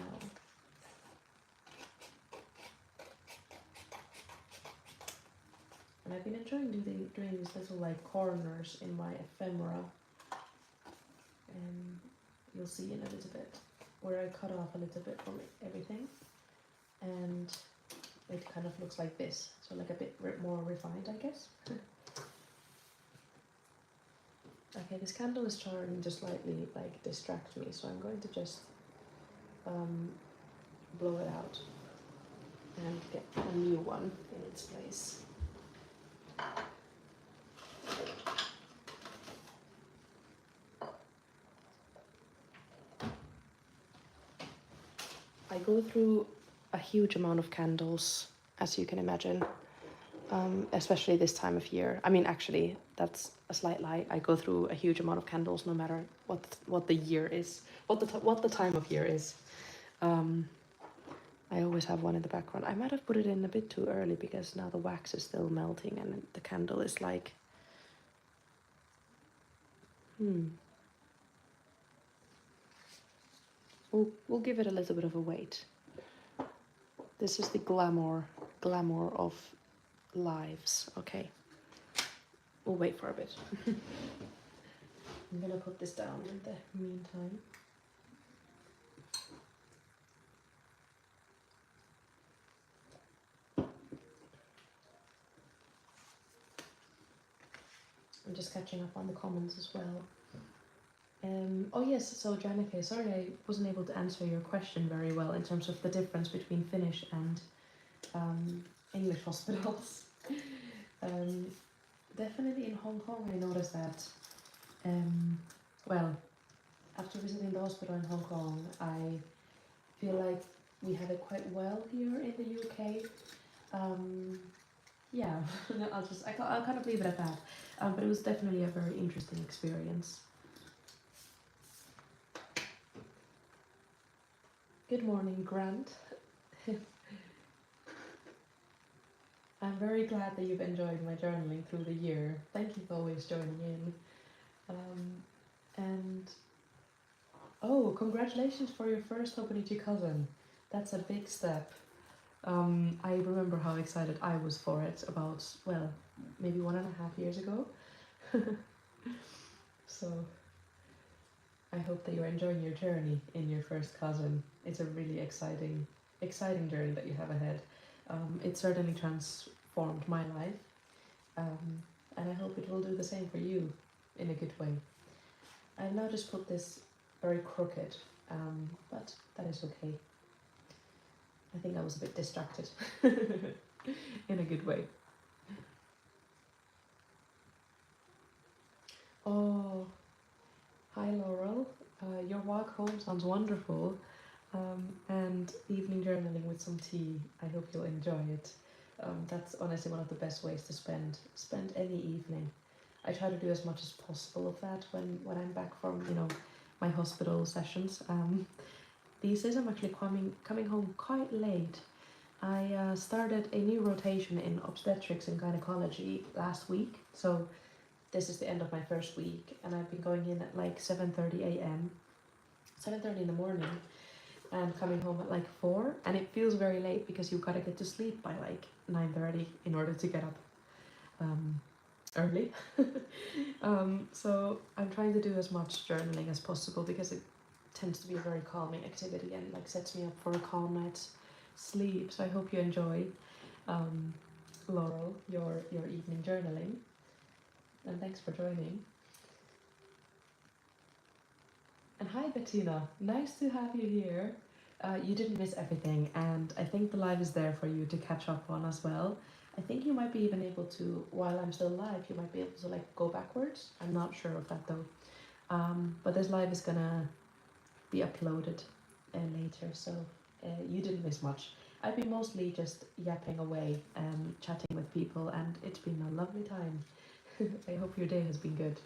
And I've been enjoying doing these little like corners in my ephemera. And you'll see in a little bit where I cut off a little bit from everything. And it kind of looks like this. So like a bit more refined, I guess. Okay, this candle is starting to slightly like distract me, so I'm going to just blow it out and get a new one in its place. I go through a huge amount of candles, as you can imagine, especially this time of year. I mean, actually, that's a slight lie. I go through a huge amount of candles, no matter what the year is, what the time of year is. I always have one in the background. I might have put it in a bit too early because now the wax is still melting and the candle is like, We'll give it a little bit of a wait. This is the glamour of lives. Okay, we'll wait for a bit. I'm gonna put this down in the meantime. I'm just catching up on the comments as well. Oh yes, so Janike, sorry I wasn't able to answer your question very well in terms of the difference between Finnish and English hospitals. Definitely in Hong Kong I noticed that, well, after visiting the hospital in Hong Kong, I feel like we have it quite well here in the UK. Yeah, I'll kind of leave it at that. But it was definitely a very interesting experience. Good morning, Grant. I'm very glad that you've enjoyed my journaling through the year. Thank you for always joining in. And oh, congratulations for your first Hobonichi cousin. That's a big step. I remember how excited I was for it about, well, maybe 1.5 years ago. So I hope that you're enjoying your journey in your first cousin. It's a really exciting journey that you have ahead. It certainly transformed my life, and I hope it will do the same for you in a good way. I've now just put this very crooked, but that is okay. I think I was a bit distracted in a good way. Oh, hi Laurel. Your walk home sounds wonderful. And evening journaling with some tea. I hope you'll enjoy it. That's honestly one of the best ways to spend any evening. I try to do as much as possible of that when I'm back from my hospital sessions. These days I'm actually coming home quite late. I started a new rotation in obstetrics and gynecology last week, so this is the end of my first week, and I've been going in at like 7:30 a.m. 7:30 in the morning, and coming home at like 4, and it feels very late because you've got to get to sleep by like 9:30 in order to get up early. So I'm trying to do as much journaling as possible because it tends to be a very calming activity and like sets me up for a calm night's sleep. So I hope you enjoy, Laurel, your evening journaling, and thanks for joining. And hi Bettina, nice to have you here. You didn't miss everything, and I think the live is there for you to catch up on as well. I think you might be even able to, while I'm still live, you might be able to like go backwards. I'm not sure of that though. But this live is gonna be uploaded later, so you didn't miss much. I've been mostly just yapping away, chatting with people, and it's been a lovely time. I hope your day has been good.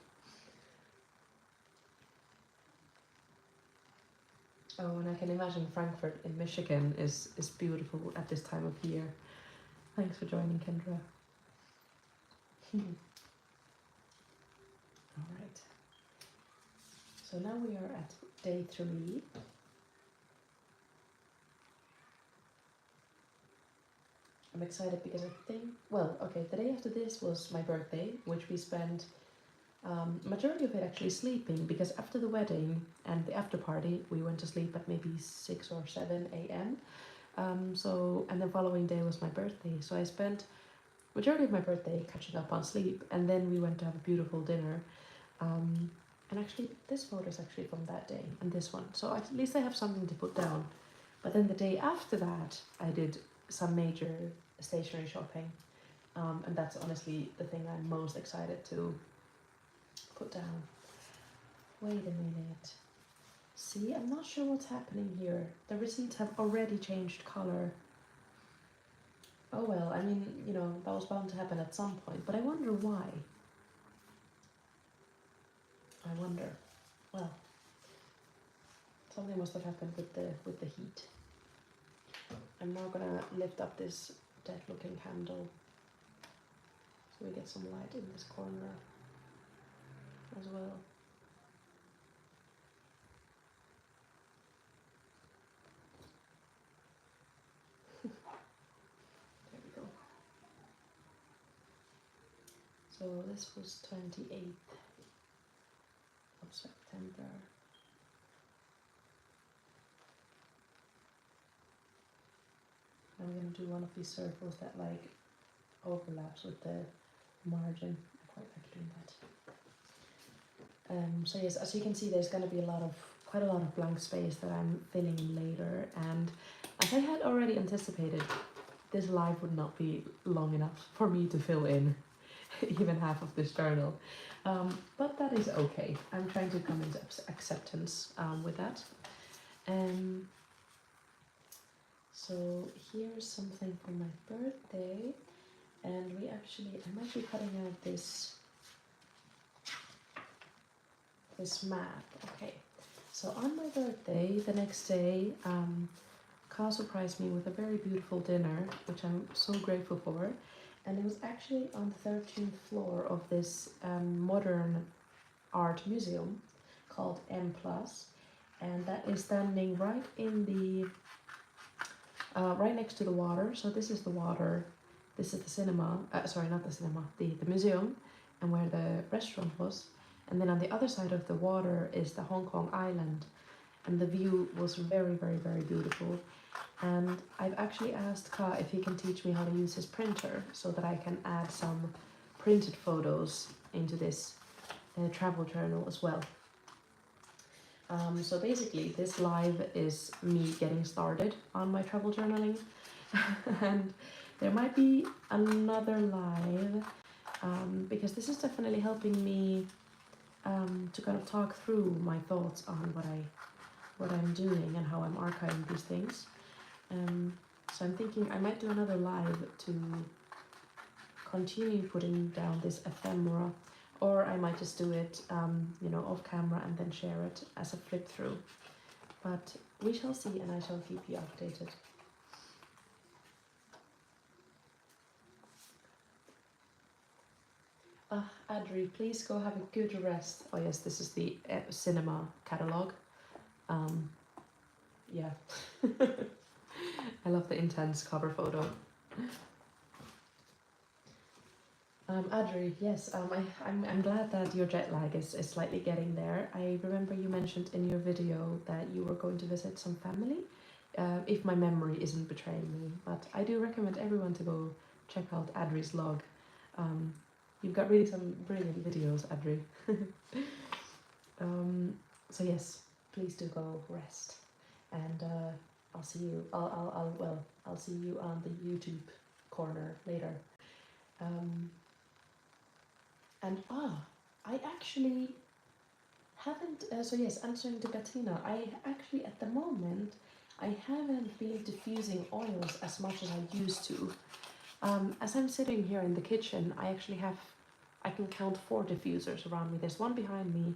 Oh, and I can imagine Frankfurt in Michigan is beautiful at this time of year. Thanks for joining, Kendra. All right. So now we are at day 3. I'm excited because I think, well, okay, the day after this was my birthday, which we spent majority of it actually sleeping, because after the wedding and the after party, we went to sleep at maybe 6 or 7 a.m. So, and the following day was my birthday, so I spent majority of my birthday catching up on sleep, and then we went to have a beautiful dinner. And actually, this photo is actually from that day, and this one, so at least I have something to put down. But then the day after that, I did some major stationery shopping, and that's honestly the thing I'm most excited to put down. Wait a minute. See, I'm not sure what's happening here. The receipts have already changed color. Oh well, I mean, that was bound to happen at some point, but I wonder why. I wonder. Well, something must have happened with the heat. I'm now gonna lift up this dead looking candle so we get some light in this corner as well. There we go. So this was 28th of September. I'm gonna do one of these circles that like overlaps with the margin. I quite like doing that. So yes, as you can see, there's gonna be quite a lot of blank space that I'm filling in later, and as I had already anticipated, this live would not be long enough for me to fill in even half of this journal, but that is okay. I'm trying to come into acceptance with that. So here's something for my birthday, and I'm actually cutting out this map. Okay, so on my birthday, the next day, Carl surprised me with a very beautiful dinner, which I'm so grateful for, and it was actually on the 13th floor of this modern art museum called M+, and that is standing right in the right next to the water. So this is the water, this is the cinema, sorry, not the cinema, the museum, and where the restaurant was. And then on the other side of the water is the Hong Kong island, and the view was very, very, very beautiful. And I've actually asked Ka if he can teach me how to use his printer so that I can add some printed photos into this travel journal as well. So basically this live is me getting started on my travel journaling and there might be another live because this is definitely helping me to kind of talk through my thoughts on what I'm doing and how I'm archiving these things. So I'm thinking I might do another live to continue putting down this ephemera, or I might just do it, you know, off camera and then share it as a flip through. But we shall see, and I shall keep you updated. Adri, please go have a good rest. Oh yes, this is the cinema catalogue. Yeah. I love the intense cover photo. Adri, yes, I'm glad that your jet lag is slightly getting there. I remember you mentioned in your video that you were going to visit some family, if my memory isn't betraying me. But I do recommend everyone to go check out Adri's log. You've got really some brilliant videos, Adri. So yes, please do go rest, and I'll see you. I'll see you on the YouTube corner later. And I actually haven't. So yes, answering to Bettina, I actually at the moment I haven't been diffusing oils as much as I used to. As I'm sitting here in the kitchen, I can count 4 diffusers around me. There's one behind me,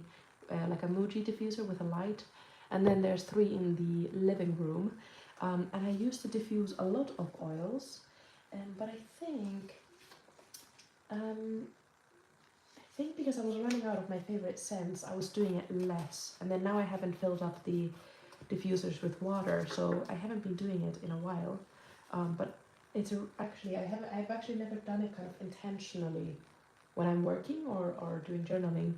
like a Muji diffuser with a light, and then there's 3 in the living room. And I used to diffuse a lot of oils, but I think because I was running out of my favorite scents, I was doing it less. And then now I haven't filled up the diffusers with water, so I haven't been doing it in a while. But I've actually never done it kind of intentionally when I'm working or doing journaling.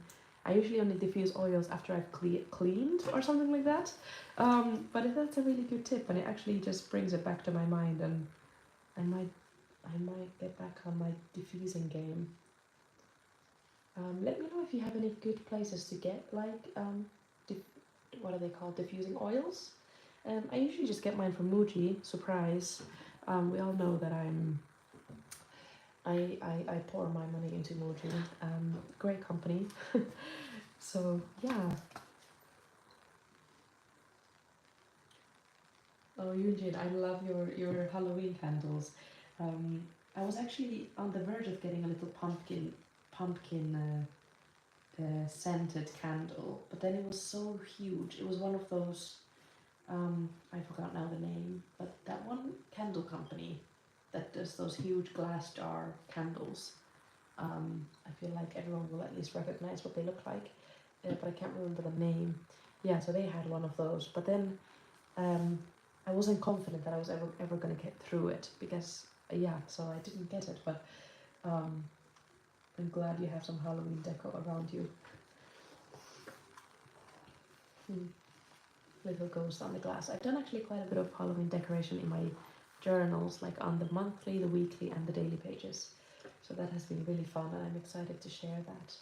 I usually only diffuse oils after I've cleaned or something like that. But that's a really good tip, and it actually just brings it back to my mind, and I might get back on my diffusing game. Let me know if you have any good places to get like what are they called, diffusing oils. I usually just get mine from Muji. Surprise! We all know that I pour my money into Muji. Great company. So yeah. Oh, Eugene, I love your Halloween candles. I was actually on the verge of getting a little pumpkin scented candle, but then it was so huge. It was one of those, I forgot now the name, but that one candle company that does those huge glass jar candles. I feel like everyone will at least recognize what they look like, but I can't remember the name. Yeah, so they had one of those, but then I wasn't confident that I was ever going to get through it, because so I didn't get it, but I'm glad you have some Halloween deco around you. Little ghost on the glass. I've done actually quite a bit of Halloween decoration in my journals, like on the monthly, the weekly and the daily pages. So that has been really fun, and I'm excited to share that.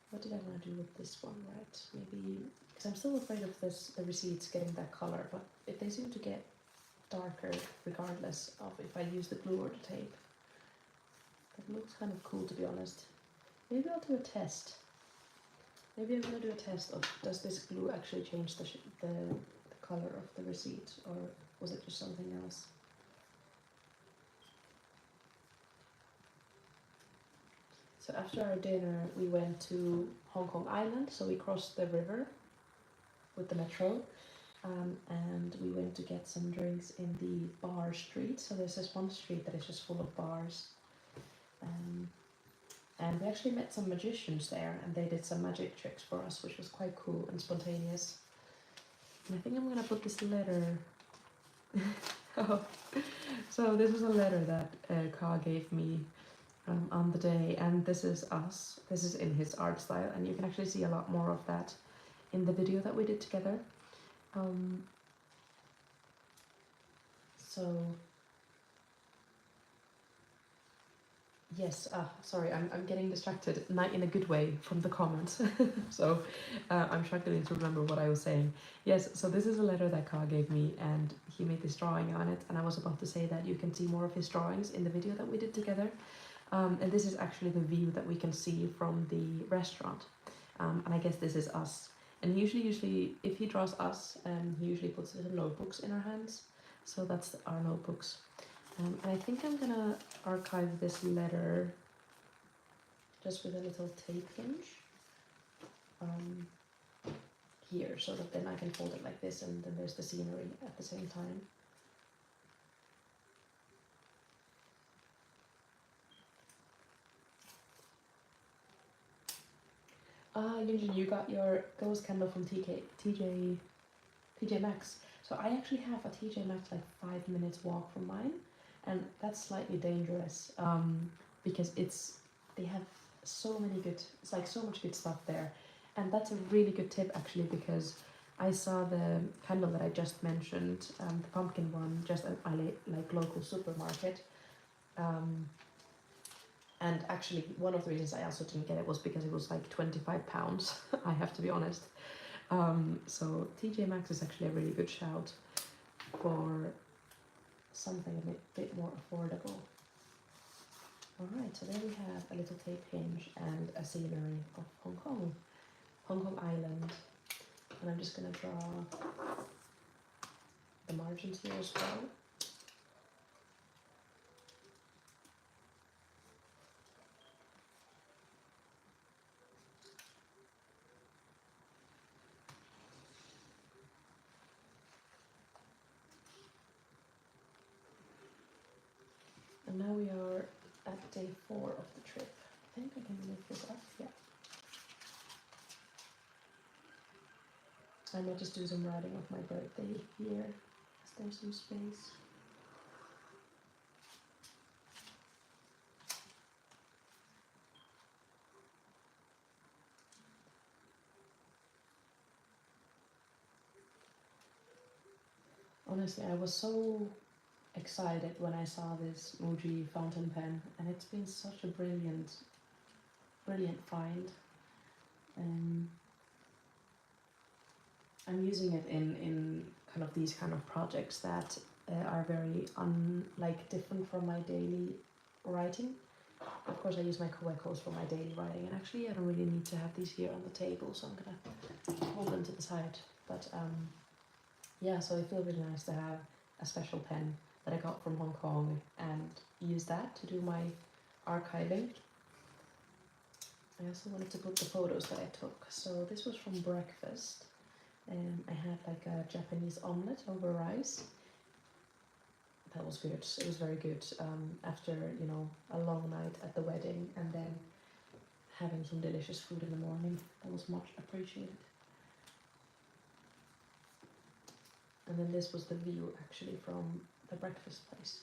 What did I want to do with this one, right? Maybe, because I'm still afraid of the receipts getting that color, but if they seem to get darker regardless of if I use the glue or the tape. That looks kind of cool, to be honest. Maybe I'll do a test. Maybe I'm going to do a test of, does this glue actually change the color of the receipt, or was it just something else? So after our dinner, we went to Hong Kong Island, so we crossed the river with the metro, and we went to get some drinks in the bar street. So there's this one street that is just full of bars. And we actually met some magicians there, and they did some magic tricks for us, which was quite cool and spontaneous. And I think I'm gonna put this letter So this is a letter that Ka gave me on the day, and this is us. This is in his art style, and you can actually see a lot more of that in the video that we did together. So yes, sorry, I'm getting distracted, not in a good way, from the comments. So I'm struggling to remember what I was saying. Yes, so this is a letter that Ka gave me, and he made this drawing on it, and I was about to say that you can see more of his drawings in the video that we did together. And this is actually the view that we can see from the restaurant. And I guess this is us. And usually if he draws us, he usually puts little notebooks in our hands. So that's our notebooks. And I think I'm gonna archive this letter just with a little tape hinge here, so that then I can fold it like this, and then there's the scenery at the same time. Yunjin, you got your ghost candle from TJ Maxx. So I actually have a TJ Maxx like 5 minutes walk from mine, and that's slightly dangerous because they have so many good, it's like so much good stuff there, and that's a really good tip actually, because I saw the candle that I just mentioned, the pumpkin one, just at my like local supermarket. And actually, one of the reasons I also didn't get it was because it was like £25. I have to be honest. So TJ Maxx is actually a really good shout for something a bit more affordable. Alright, so there we have a little tape hinge and a scenery of Hong Kong Island. And I'm just going to draw the margins here as well. And now we are at day 4 of the trip. I think I can make this up, yeah. I might just do some writing of my birthday here, as there's some space. Honestly, I was so excited when I saw this Muji fountain pen, and it's been such a brilliant find. I'm using it in kind of these kind of projects that are very different from my daily writing. Of course, I use my Kawekos for my daily writing, and actually I don't really need to have these here on the table, so I'm gonna hold them to the side. But yeah, so it feels really nice to have a special pen that I got from Hong Kong and use that to do my archiving. I also wanted to put the photos that I took. So this was from breakfast. I had like a Japanese omelette over rice. That was good. It was very good after, you know, a long night at the wedding, and then having some delicious food in the morning. That was much appreciated. And then this was the view actually from the breakfast place.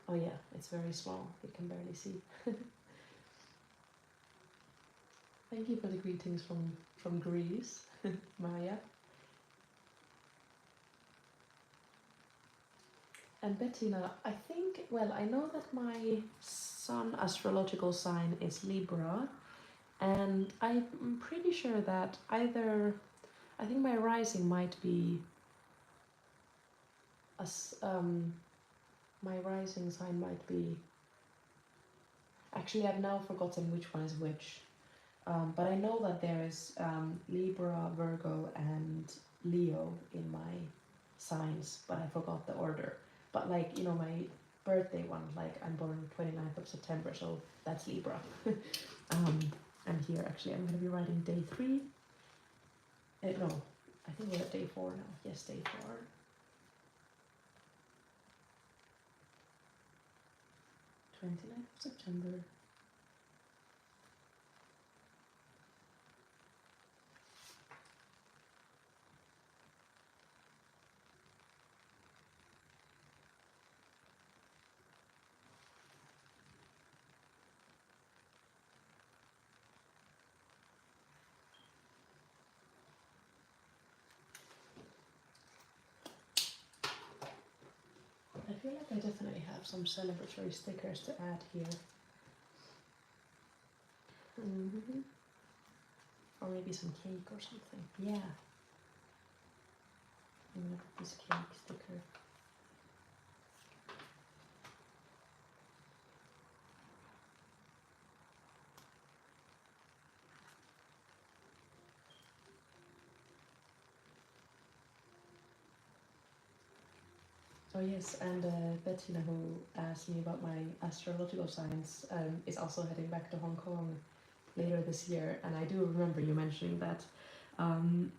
Oh yeah, it's very small. You can barely see. Thank you for the greetings from Greece, Maya. And Bettina, I think, well, I know that my sun astrological sign is Libra, and I'm pretty sure that I think my rising might be, my rising sign might be, actually I've now forgotten which one is which, but I know that there is Libra, Virgo, and Leo in my signs, but I forgot the order. But like, you know, my birthday one, like I'm born 29th of September, so that's Libra. And here actually I'm going to be writing day 3. No, I think we're at day 4 now. Yes, day 4. Of September. feel like I definitely have some celebratory stickers to add here. Or maybe some cake or something. Yeah. I'm gonna put this cake sticker. Oh yes, and Bettina, who asked me about my astrological signs, is also heading back to Hong Kong later this year, and I do remember you mentioning that. And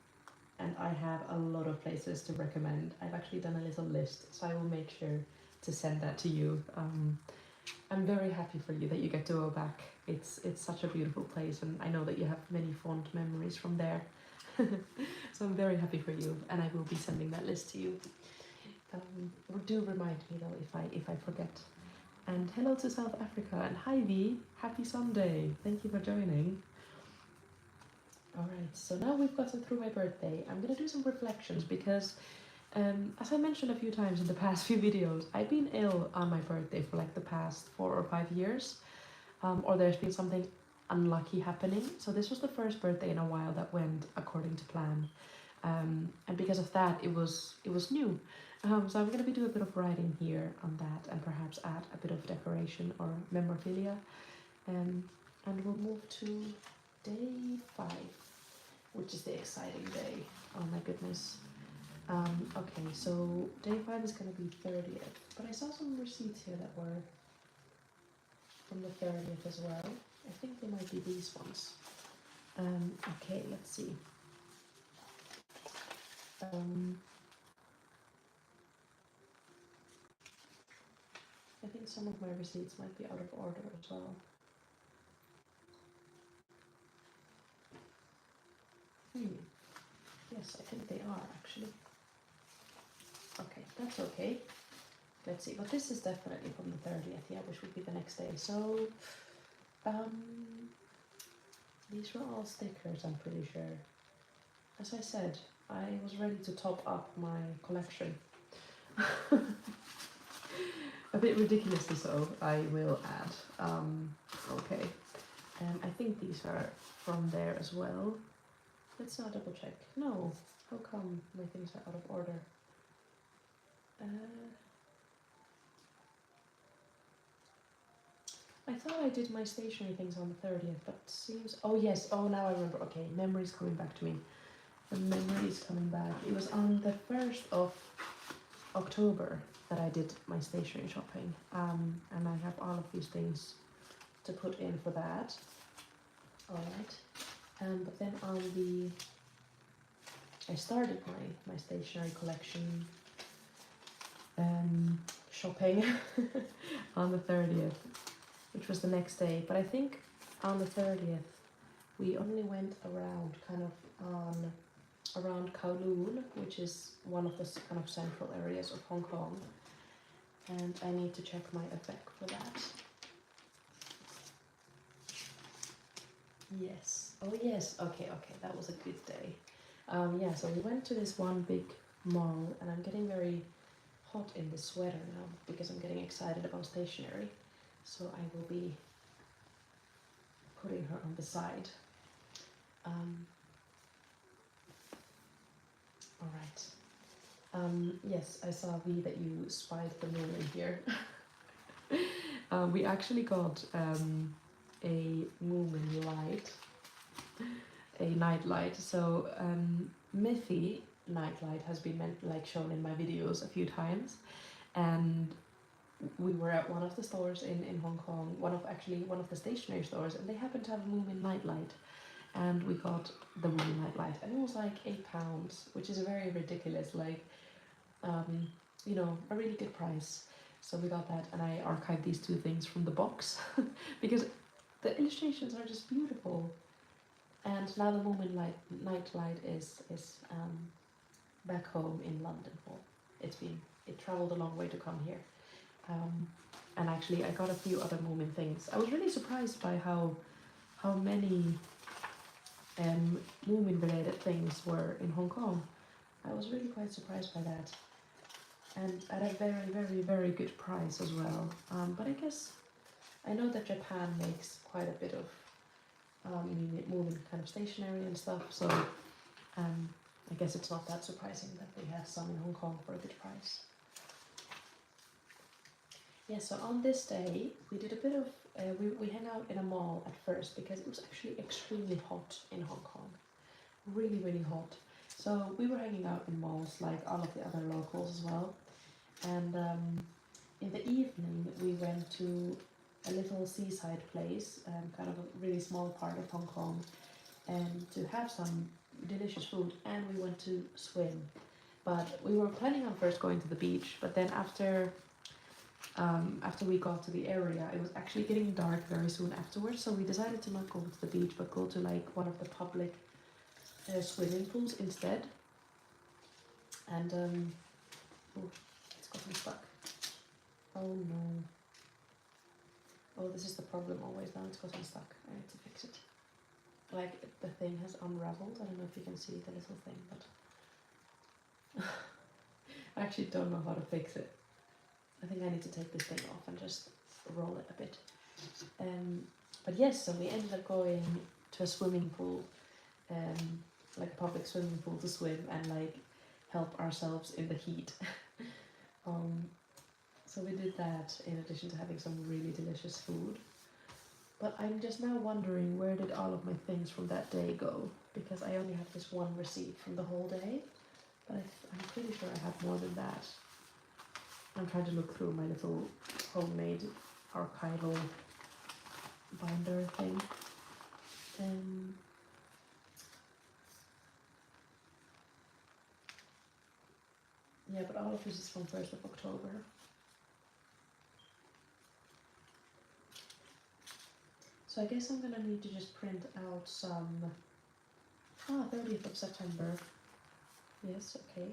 I have a lot of places to recommend. I've actually done a little list, so I will make sure to send that to you. I'm very happy for you that you get to go back. It's such a beautiful place, and I know that you have many fond memories from there. So I'm very happy for you, and I will be sending that list to you. Do remind me though if I forget. And hello to South Africa, and hi V, happy Sunday. Thank you for joining. Alright, so now we've gotten through my birthday. I'm gonna do some reflections because, as I mentioned a few times in the past few videos, I've been ill on my birthday for like the past 4 or 5 years, or there's been something unlucky happening. So this was the first birthday in a while that went according to plan, and because of that, it was new. So I'm gonna be doing a bit of writing here on that, and perhaps add a bit of decoration or memorabilia, and we'll move to day 5. Which is the exciting day. Oh my goodness. Okay, so day 5 is going to be 30th, but I saw some receipts here that were from the 30th as well. I think they might be these ones. Okay, let's see. I think some of my receipts might be out of order as well. Yes, I think they are actually. Okay, that's okay. Let's see, but this is definitely from the 30th, yeah, which would be the next day. So, these were all stickers, I'm pretty sure. As I said, I was ready to top up my collection. A bit ridiculously so, I will add. Okay, I think these are from there as well. Let's not double check. No, how come my things are out of order? I thought I did my stationery things on the 30th, but seems... Oh yes, oh now I remember. Okay, memory's coming back to me. The memory is coming back. It was on the 1st of October that I did my stationery shopping. And I have all of these things to put in for that. Alright. But then on the... I started my stationery collection shopping on the 30th, which was the next day. But I think on the 30th we only went around kind of around Kowloon, which is one of the kind of central areas of Hong Kong, and I need to check my effect for that. Yes. Oh yes. Okay. That was a good day. Yeah. So we went to this one big mall, and I'm getting very hot in the sweater now because I'm getting excited about stationery. So I will be putting her on the side. All right. Yes, I saw V that you spied the moon in here. We actually got a moon light, a night light. So Miffy nightlight has been shown in my videos a few times, and we were at one of the stores in Hong Kong, one of the stationery stores, and they happened to have a Moomin nightlight, and we got the Moomin nightlight, and it was like £8, which is very ridiculous, like you know, a really good price. So we got that, and I archived these 2 things from the box because the illustrations are just beautiful. And now the Moomin nightlight is back home in London. Well, it travelled a long way to come here. And actually I got a few other Moomin things. I was really surprised by how many Moomin related things were in Hong Kong. I was really quite surprised by that. and at a very, very, very good price as well. But I guess I know that Japan makes quite a bit of moving kind of stationery and stuff, so I guess it's not that surprising that they have some in Hong Kong for a good price. Yeah, so on this day we did a bit of, we hung out in a mall at first because it was actually extremely hot in Hong Kong. Really, really hot. So we were hanging out in malls like all of the other locals as well. And in the evening we went to a little seaside place, kind of a really small part of Hong Kong, and to have some delicious food, and we went to swim. But we were planning on first going to the beach, but then after we got to the area, it was actually getting dark very soon afterwards, so we decided to not go to the beach but go to like one of the public swimming pools instead. And oh, it's gotten stuck. Oh no. Oh, this is the problem always, now it's gotten stuck. I need to fix it. Like, the thing has unraveled. I don't know if you can see the little thing, but I actually don't know how to fix it. I think I need to take this thing off and just roll it a bit. But yes, so we ended up going to a swimming pool, like a public swimming pool to swim and like help ourselves in the heat. So we did that in addition to having some really delicious food. But I'm just now wondering, where did all of my things from that day go? Because I only have this one receipt from the whole day, but I'm pretty sure I have more than that. I'm trying to look through my little homemade archival binder thing. Yeah, but all of this is from 1st of October. So I guess I'm gonna need to just print out some, 30th of September. Yes, okay.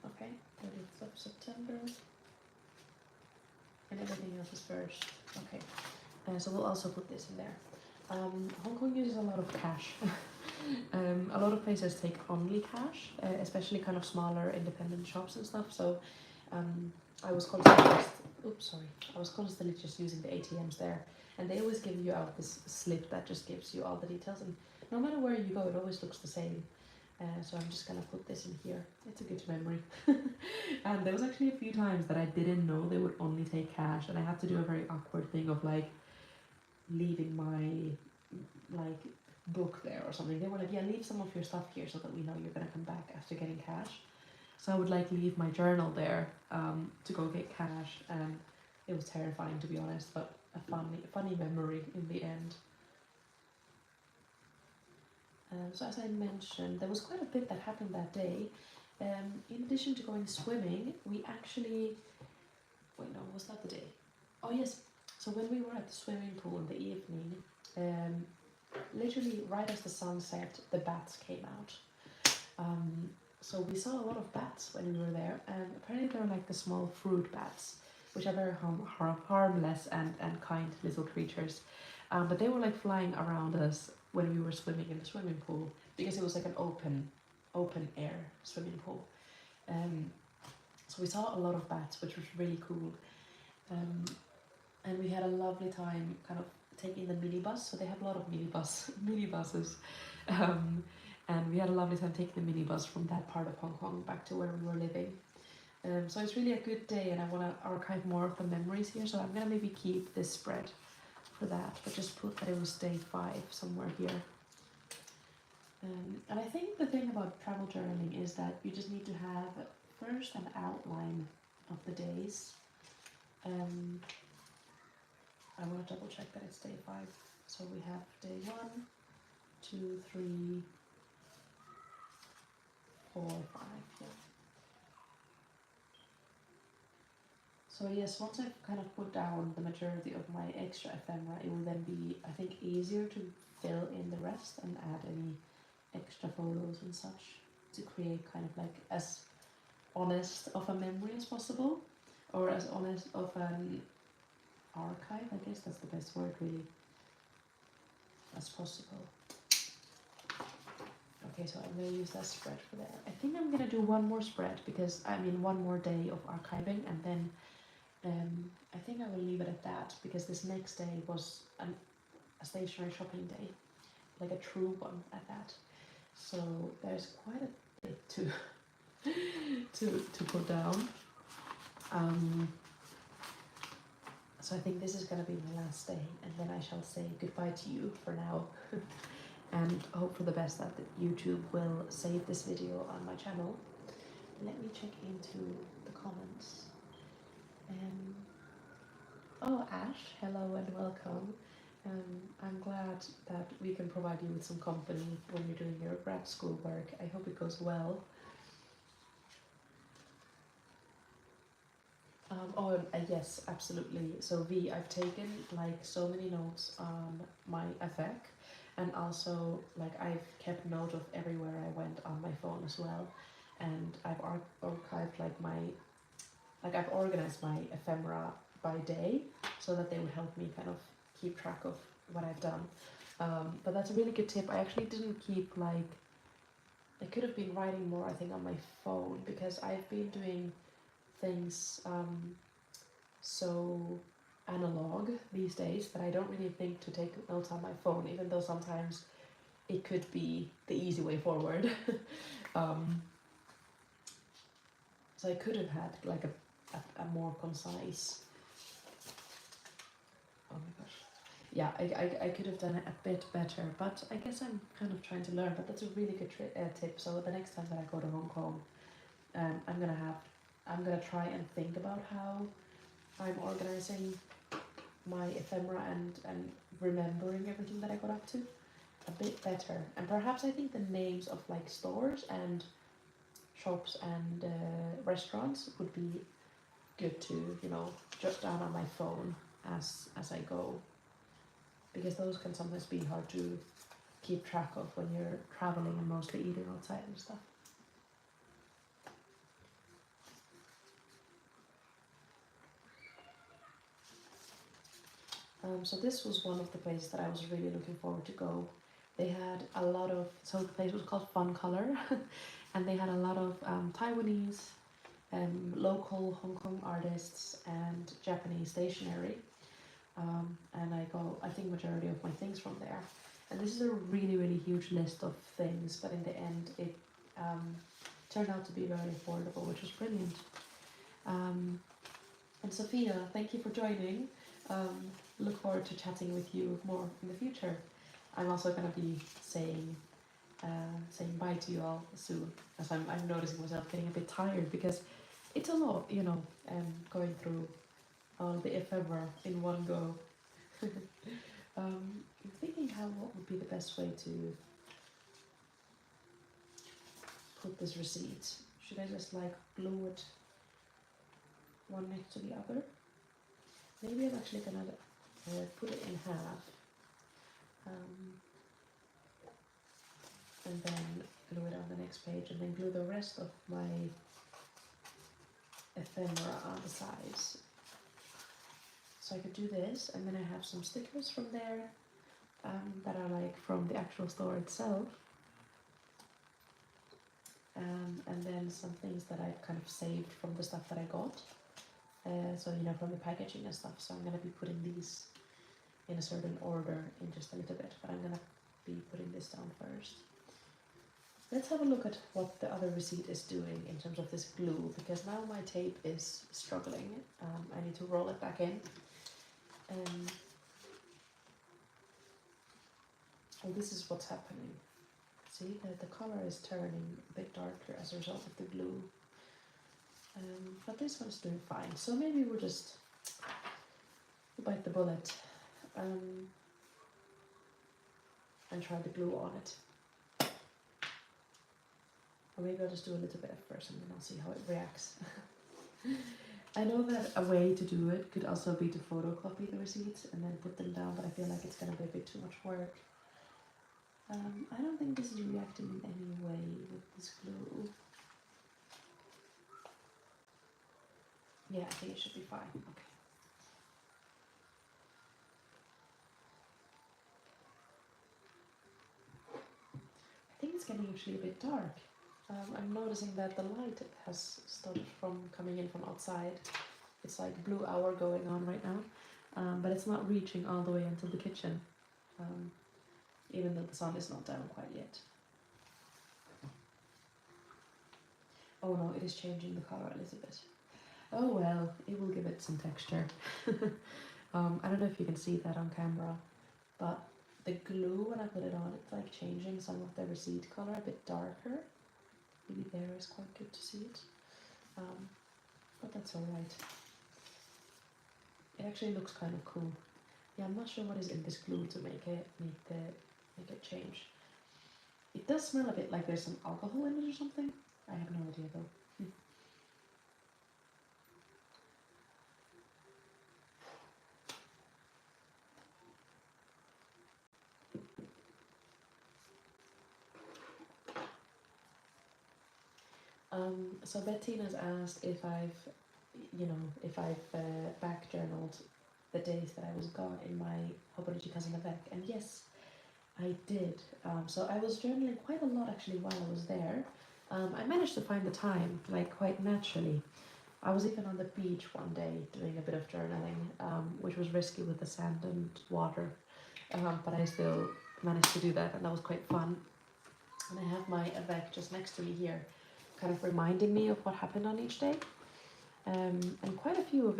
Okay, 30th of September. And everything else is first. Okay. So we'll also put this in there. Hong Kong uses a lot of cash. A lot of places take only cash, especially kind of smaller independent shops and stuff. So I was constantly just using the ATMs there, and they always give you out this slip that just gives you all the details, and no matter where you go, it always looks the same. So I'm just gonna put this in here. It's a good memory. And there was actually a few times that I didn't know they would only take cash, and I had to do a very awkward thing of like leaving my like book there or something. They were like, yeah, leave some of your stuff here so that we know you're gonna come back after getting cash. So I would like leave my journal there to go get cash, and it was terrifying, to be honest, but a funny memory in the end. So as I mentioned, there was quite a bit that happened that day. In addition to going swimming, we actually, wait, no, was that the day? Oh yes, so when we were at the swimming pool in the evening, literally right as the sun set, the bats came out. So we saw a lot of bats when we were there, and apparently they're like the small fruit bats, which are very harmless and kind little creatures. But they were like flying around us when we were swimming in the swimming pool, because it was like an open air swimming pool. So we saw a lot of bats, which was really cool. And we had a lovely time kind of taking the minibus. So they have a lot of minibuses. And we had a lovely time taking the minibus from that part of Hong Kong back to where we were living. So it's really a good day, and I want to archive more of the memories here. So I'm going to maybe keep this spread for that, but just put that it was day 5 somewhere here. And I think the thing about travel journaling is that you just need to have first an outline of the days. I want to double check that it's day 5. So we have day 1, 2, 3, 4, 5, yeah. So yes, once I've kind of put down the majority of my extra ephemera, it will then be, I think, easier to fill in the rest and add any extra photos and such to create kind of like as honest of a memory as possible, or as honest of an archive, I guess that's the best word really, as possible. Okay, so I'm gonna use that spread for that. I think I'm gonna do one more spread because I mean one more day of archiving, and then I think I will leave it at that because this next day was a stationery shopping day, like a true one at that. So there's quite a bit to to put down. So I think this is gonna be my last day, and then I shall say goodbye to you for now. And hope for the best that YouTube will save this video on my channel. Let me check into the comments. Oh, Ash, hello and welcome. I'm glad that we can provide you with some company when you're doing your grad school work. I hope it goes well. Yes, absolutely. So V, I've taken like so many notes on my Avec, and also like I've kept note of everywhere I went on my phone as well, and I've archived I've organized my ephemera by day so that they would help me kind of keep track of what I've done. But that's a really good tip. I actually didn't keep I could have been writing more I think on my phone because I've been doing things so analog these days that I don't really think to take notes on my phone, even though sometimes it could be the easy way forward. So I could have had like a more concise. Oh my gosh. Yeah, I could have done it a bit better, but I guess I'm kind of trying to learn. But that's a really good tip. So the next time that I go to Hong Kong, I'm gonna try and think about how I'm organizing my ephemera and remembering everything that I got up to a bit better. And perhaps I think the names of like stores and shops and restaurants would be good to jot down on my phone as I go, because those can sometimes be hard to keep track of when you're traveling and mostly eating outside and stuff. So this was one of the places that I was really looking forward to go. They had a lot of, so the place was called Fun Color, and they had a lot of Taiwanese, local Hong Kong artists and Japanese stationery. And I think majority of my things from there. And this is a really, really huge list of things, but in the end it turned out to be very affordable, which was brilliant. And Sophia, thank you for joining. Look forward to chatting with you more in the future. I'm also going to be saying bye to you all soon, as I'm noticing myself getting a bit tired because it's a lot, going through all the ephemera in one go. I'm thinking what would be the best way to put this receipt. Should I just glue it one next to the other? Maybe I'm actually gonna put it in half, and then glue it on the next page, and then glue the rest of my ephemera on the sides. So I could do this, and then I have some stickers from there that are from the actual store itself, and then some things that I've kind of saved from the stuff that I got. So from the packaging and stuff. So I'm gonna be putting these in a certain order in just a little bit, but I'm gonna be putting this down first. Let's have a look at what the other receipt is doing in terms of this glue, because now my tape is struggling. I need to roll it back in. Oh, this is what's happening. See, the color is turning a bit darker as a result of the glue. But this one's doing fine, so maybe we'll just bite the bullet and try the glue on it. Or maybe I'll just do a little bit at first and then I'll see how it reacts. I know that a way to do it could also be to photocopy the receipts and then put them down, but I feel like it's going to be a bit too much work. I don't think this is reacting in any way with this glue. Yeah, I think it should be fine. Okay. I think it's getting actually a bit dark. I'm noticing that the light has stopped from coming in from outside. It's like blue hour going on right now, but it's not reaching all the way until the kitchen, even though the sun is not down quite yet. Oh no, it is changing the color a little bit. Oh well, it will give it some texture. I don't know if you can see that on camera, but the glue, when I put it on, it's like changing some of the receipt color a bit darker. Maybe there is quite good to see it, but that's alright. It actually looks kind of cool. Yeah, I'm not sure what is in this glue to make it change. It does smell a bit like there's some alcohol in it or something. I have no idea though. So Bettina's asked if I've back journaled the days that I was gone in my Hobology Cousin Avec, and yes, I did. So I was journaling quite a lot actually while I was there. I managed to find the time, like quite naturally. I was even on the beach one day doing a bit of journaling, which was risky with the sand and water, but I still managed to do that, and that was quite fun. And I have my Avec just next to me here, kind of reminding me of what happened on each day. And quite a few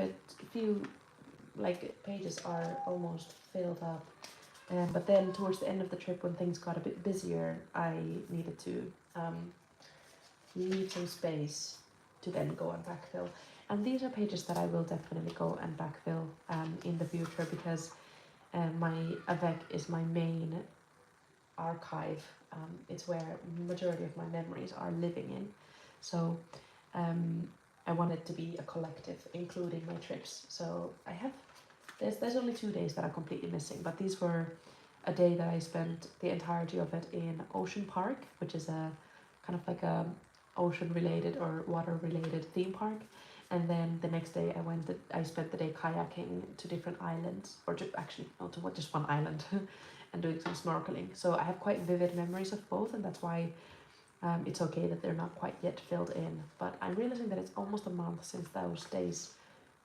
like pages are almost filled up. But then towards the end of the trip, when things got a bit busier, I needed to leave some space to then go and backfill. And these are pages that I will definitely go and backfill in the future, because my Avec is my main archive. It's where majority of my memories are living in. So I want it to be a collective, including my trips. So I have, there's only 2 days that are completely missing, but these were a day that I spent the entirety of it in Ocean Park, which is a kind of like a ocean related or water related theme park. And then the next day I spent the day kayaking to different islands, or actually not to just one island, and doing some snorkeling. So I have quite vivid memories of both, and that's why it's okay that they're not quite yet filled in. But I'm realizing that it's almost a month since those days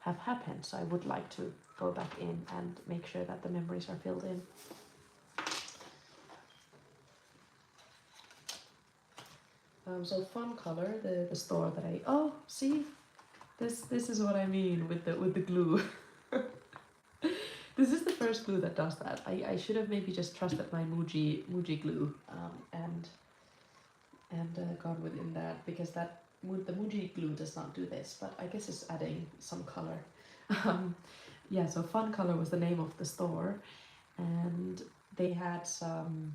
have happened, so I would like to go back in and make sure that the memories are filled in. So Fun Color, the store that see, this is what I mean with the glue. This is the first glue that does that. I should have maybe just trusted my Muji glue and gone within that, because the Muji glue does not do this, but I guess it's adding some color. Yeah, so Fun Color was the name of the store, and they had some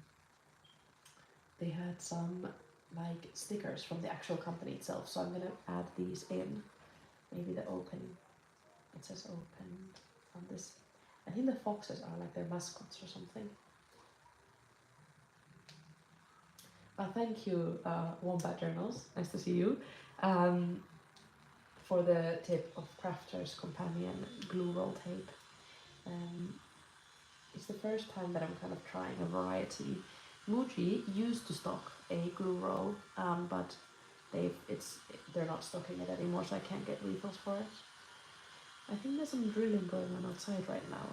like stickers from the actual company itself. So I'm gonna add these in. Maybe it says open on this. I think the foxes are like their mascots or something. Thank you, Wombat Journals, nice to see you, for the tip of Crafter's Companion glue roll tape. It's the first time that I'm kind of trying a variety. Muji used to stock a glue roll, but they're not stocking it anymore, so I can't get refills for it. I think there's some drilling going on outside right now.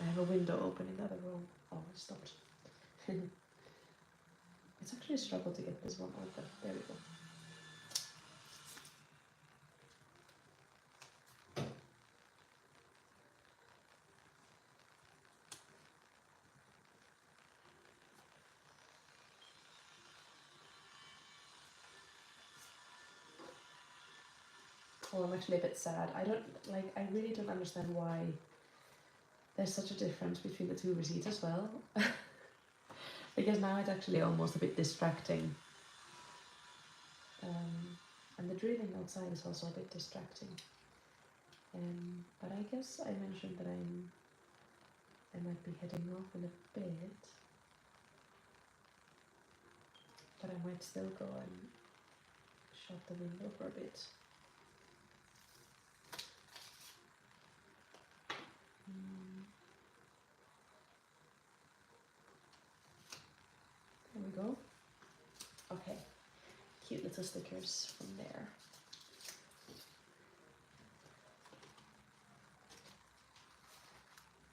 I have a window open in the other room. Oh, it stopped. It's actually a struggle to get this one open. There we go. Oh, I'm actually a bit sad. I really don't understand why there's such a difference between the two receipts as well. Because now it's actually almost a bit distracting. And the drilling outside is also a bit distracting. But I guess I mentioned that I might be heading off in a bit. But I might still go and shut the window for a bit. There we go. Okay, cute little stickers from there.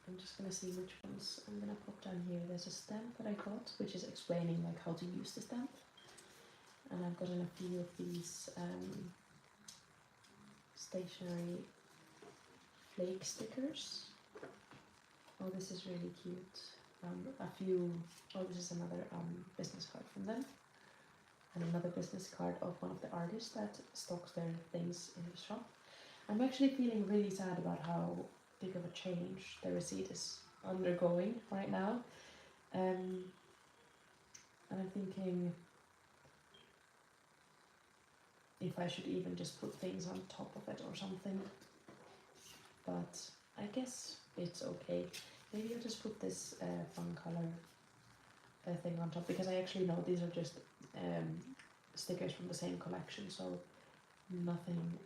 I'm just gonna see which ones I'm gonna pop down here. There's a stamp that I got, which is explaining like how to use the stamp. And I've gotten a few of these stationery flake stickers. Oh, this is really cute. This is another business card from them. And another business card of one of the artists that stocks their things in the shop. I'm actually feeling really sad about how big of a change the receipt is undergoing right now. And I'm thinking if I should even just put things on top of it or something. But I guess it's okay. Maybe I'll just put this fun color thing on top, because I actually know these are just stickers from the same collection, so nothing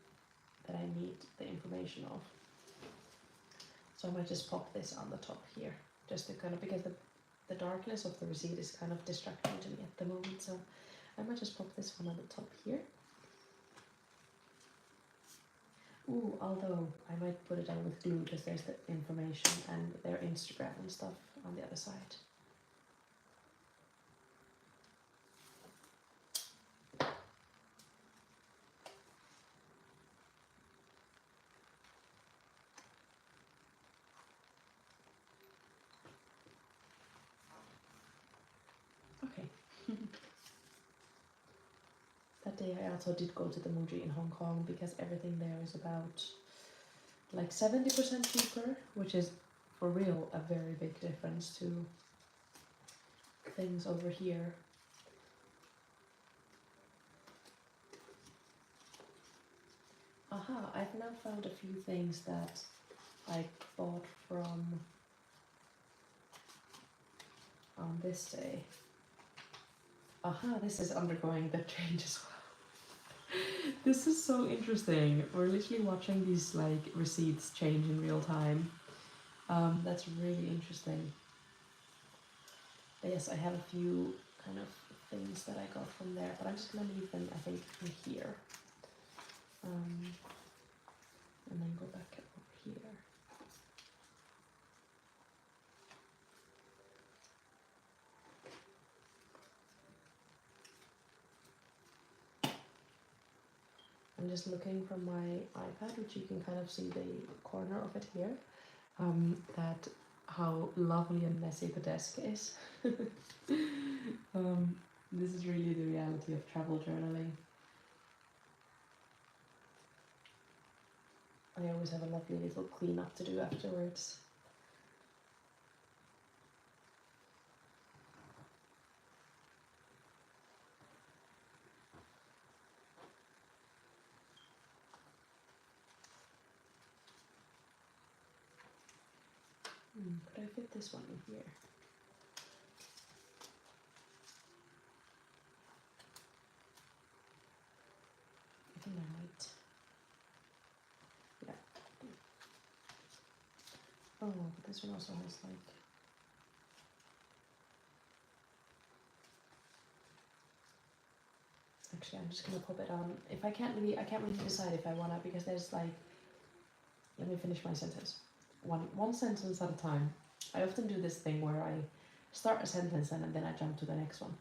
that I need the information of. So I might just pop this on the top here, just to kind of, because the darkness of the receipt is kind of distracting to me at the moment, so I might just pop this one on the top here. Ooh, although I might put it on with glue, because there's the information and their Instagram and stuff on the other side. Okay. That day I also did go to the Muji in Hong Kong, because everything there is about like 70% cheaper, which is for real a very big difference to things over here. Aha, I've now found a few things that I bought from on this day. Aha, this is undergoing the change as well. This is so interesting. We're literally watching these like receipts change in real time. That's really interesting. But yes, I have a few kind of things that I got from there, but I'm just gonna leave them, I think, in here. And then go back over here. I'm just looking from my iPad, which you can kind of see the corner of it here, that how lovely and messy the desk is. This is really the reality of travel journaling. I always have a lovely little cleanup to do afterwards. Could I fit this one in here? I think I might. Yeah. Oh, but this one also has like. Actually, I'm just gonna pop it on. If I can't really decide if I wanna, because there's like. Let me finish my sentence. One sentence at a time. I often do this thing where I start a sentence and then I jump to the next one.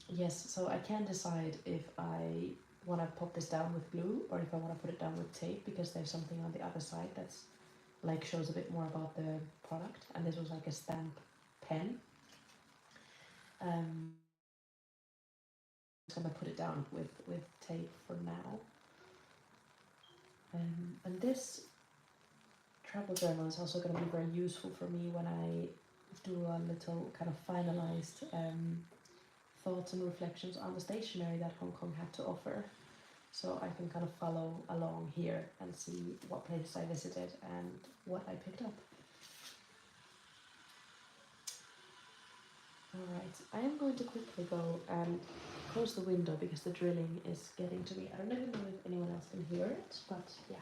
Yes, so I can't decide if I want to pop this down with glue or if I want to put it down with tape, because there's something on the other side that's like shows a bit more about the product, and this was like a stamp pen. I'm just gonna put it down with tape for now. And this travel journal is also going to be very useful for me when I do a little kind of finalized thoughts and reflections on the stationery that Hong Kong had to offer. So I can kind of follow along here and see what places I visited and what I picked up. Alright, I am going to quickly go and close the window because the drilling is getting to me. I don't even know if anyone else can hear it, but yeah.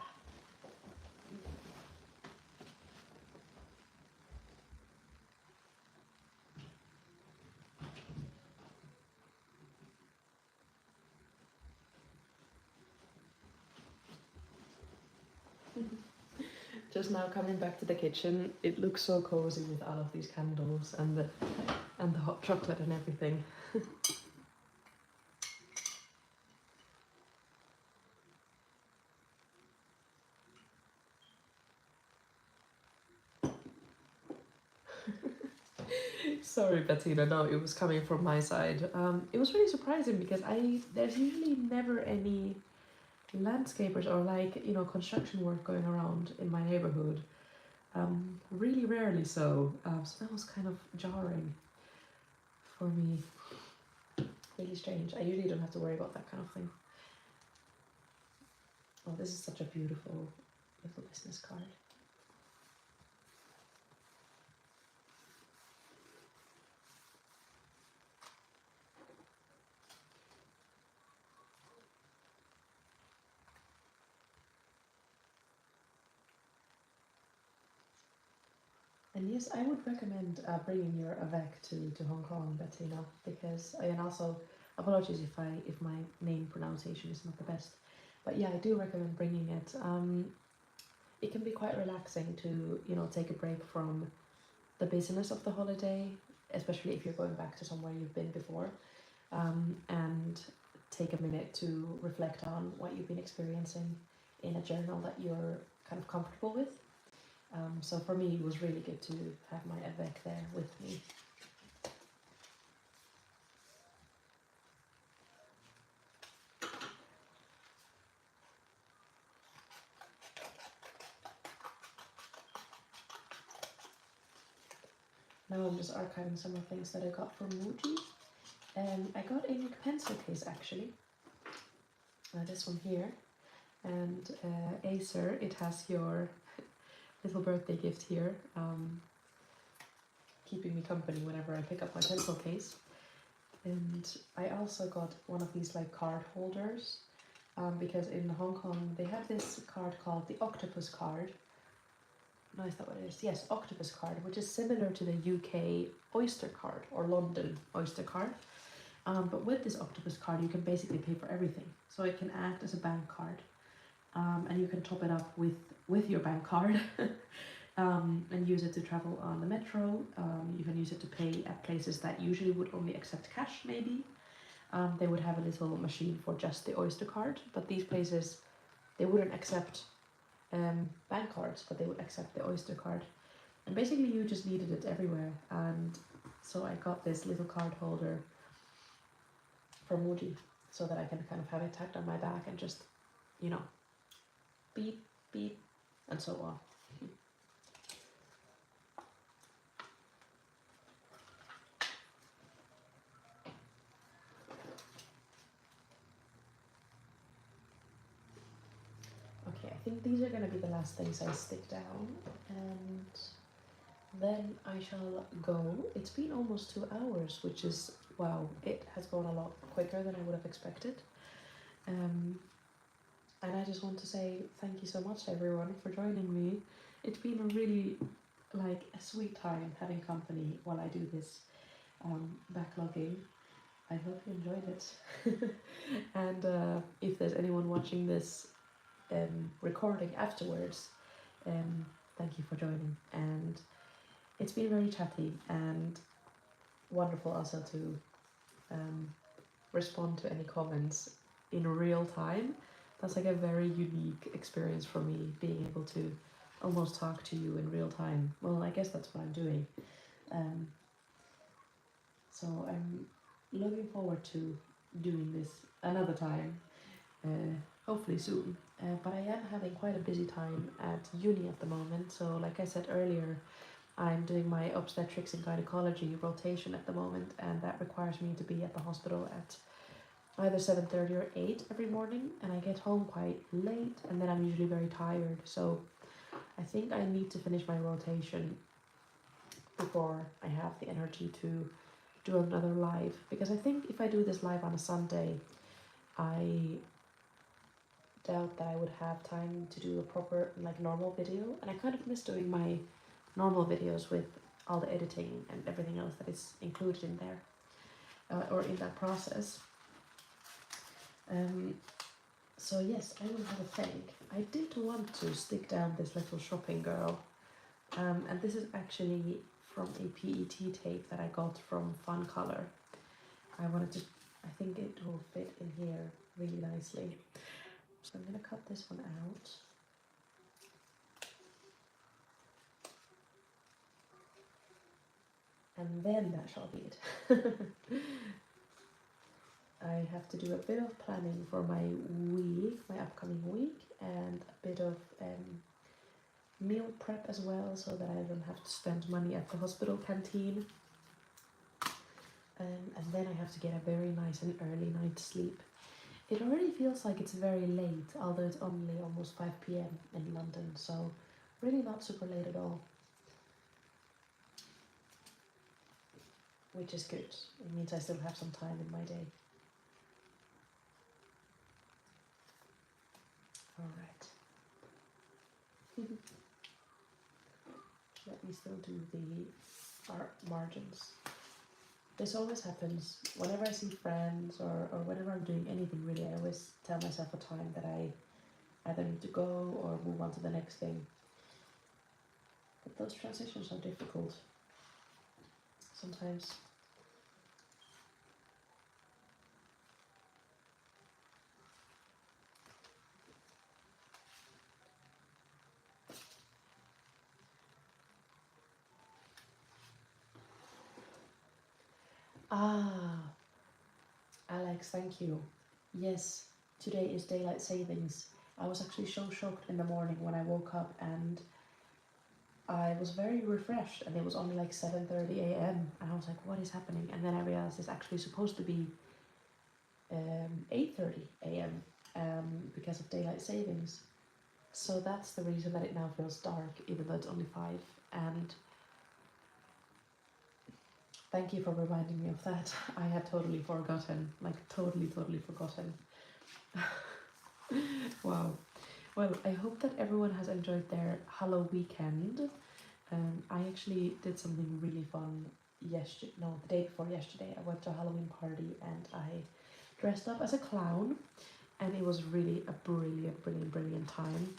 just now coming back to the kitchen, it looks so cozy with all of these candles and the hot chocolate and everything. Sorry, Bettina. No, it was coming from my side. It was really surprising because there's usually never any landscapers or construction work going around in my neighborhood. Really rarely so. So that was kind of jarring for me. Really strange. I usually don't have to worry about that kind of thing. Oh, this is such a beautiful little business card. And yes, I would recommend bringing your Avec to Hong Kong, Bettina, because and also apologies if my name pronunciation is not the best, but yeah, I do recommend bringing it. It can be quite relaxing to take a break from the business of the holiday, especially if you're going back to somewhere you've been before, and take a minute to reflect on what you've been experiencing in a journal that you're kind of comfortable with. So for me, it was really good to have my Avec there with me. Now I'm just archiving some of the things that I got from Muji. I got a pencil case actually. This one here. And Acer, it has your little birthday gift here, keeping me company whenever I pick up my pencil case. And I also got one of these card holders, because in Hong Kong they have this card called the octopus card. No, is that what it is? Yes, octopus card, which is similar to the UK Oyster card or London Oyster card. But with this octopus card, you can basically pay for everything. So it can act as a bank card, and you can top it up with your bank card. And use it to travel on the metro. You can use it to pay at places that usually would only accept cash, maybe. They would have a little machine for just the Oyster card, but these places, they wouldn't accept bank cards, but they would accept the Oyster card. And basically you just needed it everywhere. And so I got this little card holder from Muji so that I can kind of have it tacked on my back and just, beep, beep, and so on. Okay, I think these are going to be the last things I stick down, and then I shall go. It's been almost 2 hours, which is, wow, it has gone a lot quicker than I would have expected. And I just want to say thank you so much, everyone, for joining me. It's been a really, a sweet time having company while I do this backlogging. I hope you enjoyed it. And if there's anyone watching this recording afterwards, thank you for joining. And it's been very chatty and wonderful also to respond to any comments in real time. That's a very unique experience for me, being able to almost talk to you in real time. Well, I guess that's what I'm doing. So I'm looking forward to doing this another time, hopefully soon. But I am having quite a busy time at uni at the moment. So like I said earlier, I'm doing my obstetrics and gynecology rotation at the moment, and that requires me to be at the hospital at either 7:30 or 8 every morning, and I get home quite late, and then I'm usually very tired. So I think I need to finish my rotation before I have the energy to do another live, because I think if I do this live on a Sunday, I doubt that I would have time to do a proper normal video, and I kind of miss doing my normal videos with all the editing and everything else that is included in there, or in that process. So yes, I will have a think. I did want to stick down this little shopping girl, and this is actually from a PET tape that I got from Fun Color. I wanted to, I think it will fit in here really nicely. So I'm gonna cut this one out. And then that shall be it. I have to do a bit of planning for my week, my upcoming week, and a bit of meal prep as well, so that I don't have to spend money at the hospital canteen. And then I have to get a very nice and early night's sleep. It already feels like it's very late, although it's only almost 5 p.m. in London, so really not super late at all. Which is good. It means I still have some time in my day. Alright. Let me still do the margins. This always happens whenever I see friends or whenever I'm doing anything really. I always tell myself a time that I either need to go or move on to the next thing. But those transitions are difficult sometimes. Ah, Alex, thank you. Yes, today is daylight savings. I was actually so shocked in the morning when I woke up and I was very refreshed, and it was only like 7:30 a.m. and I was like, what is happening? And then I realized it's actually supposed to be 8:30 a.m. Because of daylight savings. So that's the reason that it now feels dark, even though it's only 5. And thank you for reminding me of that. I had totally forgotten, like totally forgotten. Wow. Well, I hope that everyone has enjoyed their Halloween weekend. I actually did something really fun the day before yesterday. I went to a Halloween party and I dressed up as a clown, and it was really a brilliant time.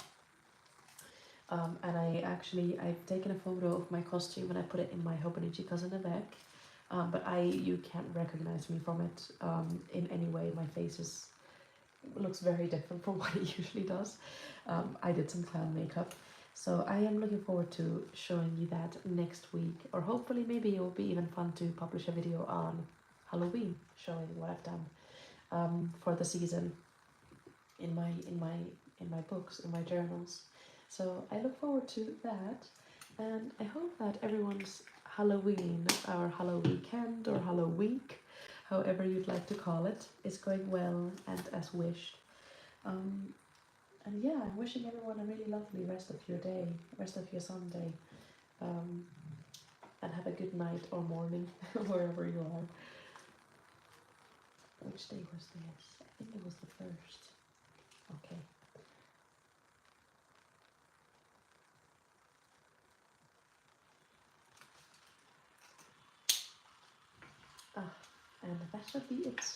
And I've taken a photo of my costume and I put it in my Hobonichi cousin Avec. But you can't recognize me from it in any way. My face looks very different from what it usually does. I did some clown makeup. So I am looking forward to showing you that next week, or hopefully maybe it will be even fun to publish a video on Halloween showing what I've done for the season in my books, in my journals. So I look forward to that, and I hope that everyone's Halloween or Halloween weekend or Halloween week, however you'd like to call it, is going well and as wished. And yeah, I'm wishing everyone a really lovely rest of your day, rest of your Sunday, and have a good night or morning wherever you are. Which day was this? I think it was the 1st. Okay. And that should be it.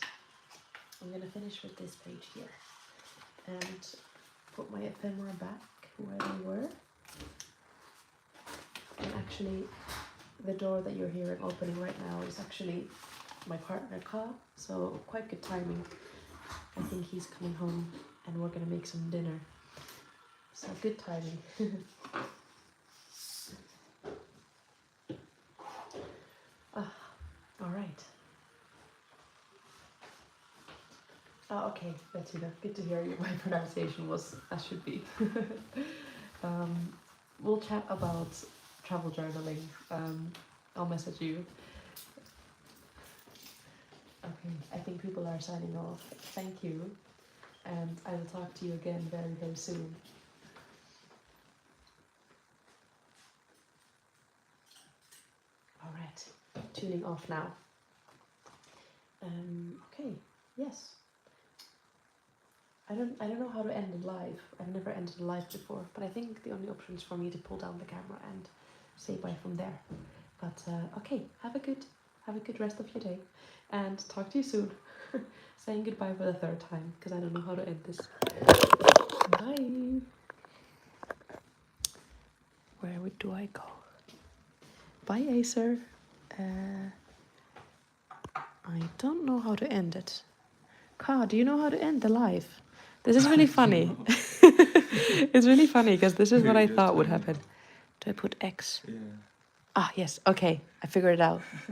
I'm gonna finish with this page here and put my ephemera back where they were. And actually, the door that you're hearing opening right now is actually my partner Ka, so quite good timing. I think he's coming home and we're gonna make some dinner. So good timing. All right. Oh, okay, Bettina, good to hear you. My pronunciation was as should be. We'll chat about travel journaling. I'll message you. Okay, I think people are signing off. Thank you, and I will talk to you again very soon. All right, tuning off now. Okay, yes. I don't know how to end a live. I've never ended a live before, but I think the only option is for me to pull down the camera and say bye from there. But okay, have a good rest of your day, and talk to you soon. saying goodbye for the third time because I don't know how to end this. Bye. Where do I go? Bye, Acer. I don't know how to end it. Ka, do you know how to end the live? This is really funny. It's really funny because this is what I thought would happen. Do I put X? Yeah. Ah, yes. Okay, I figured it out. Bye.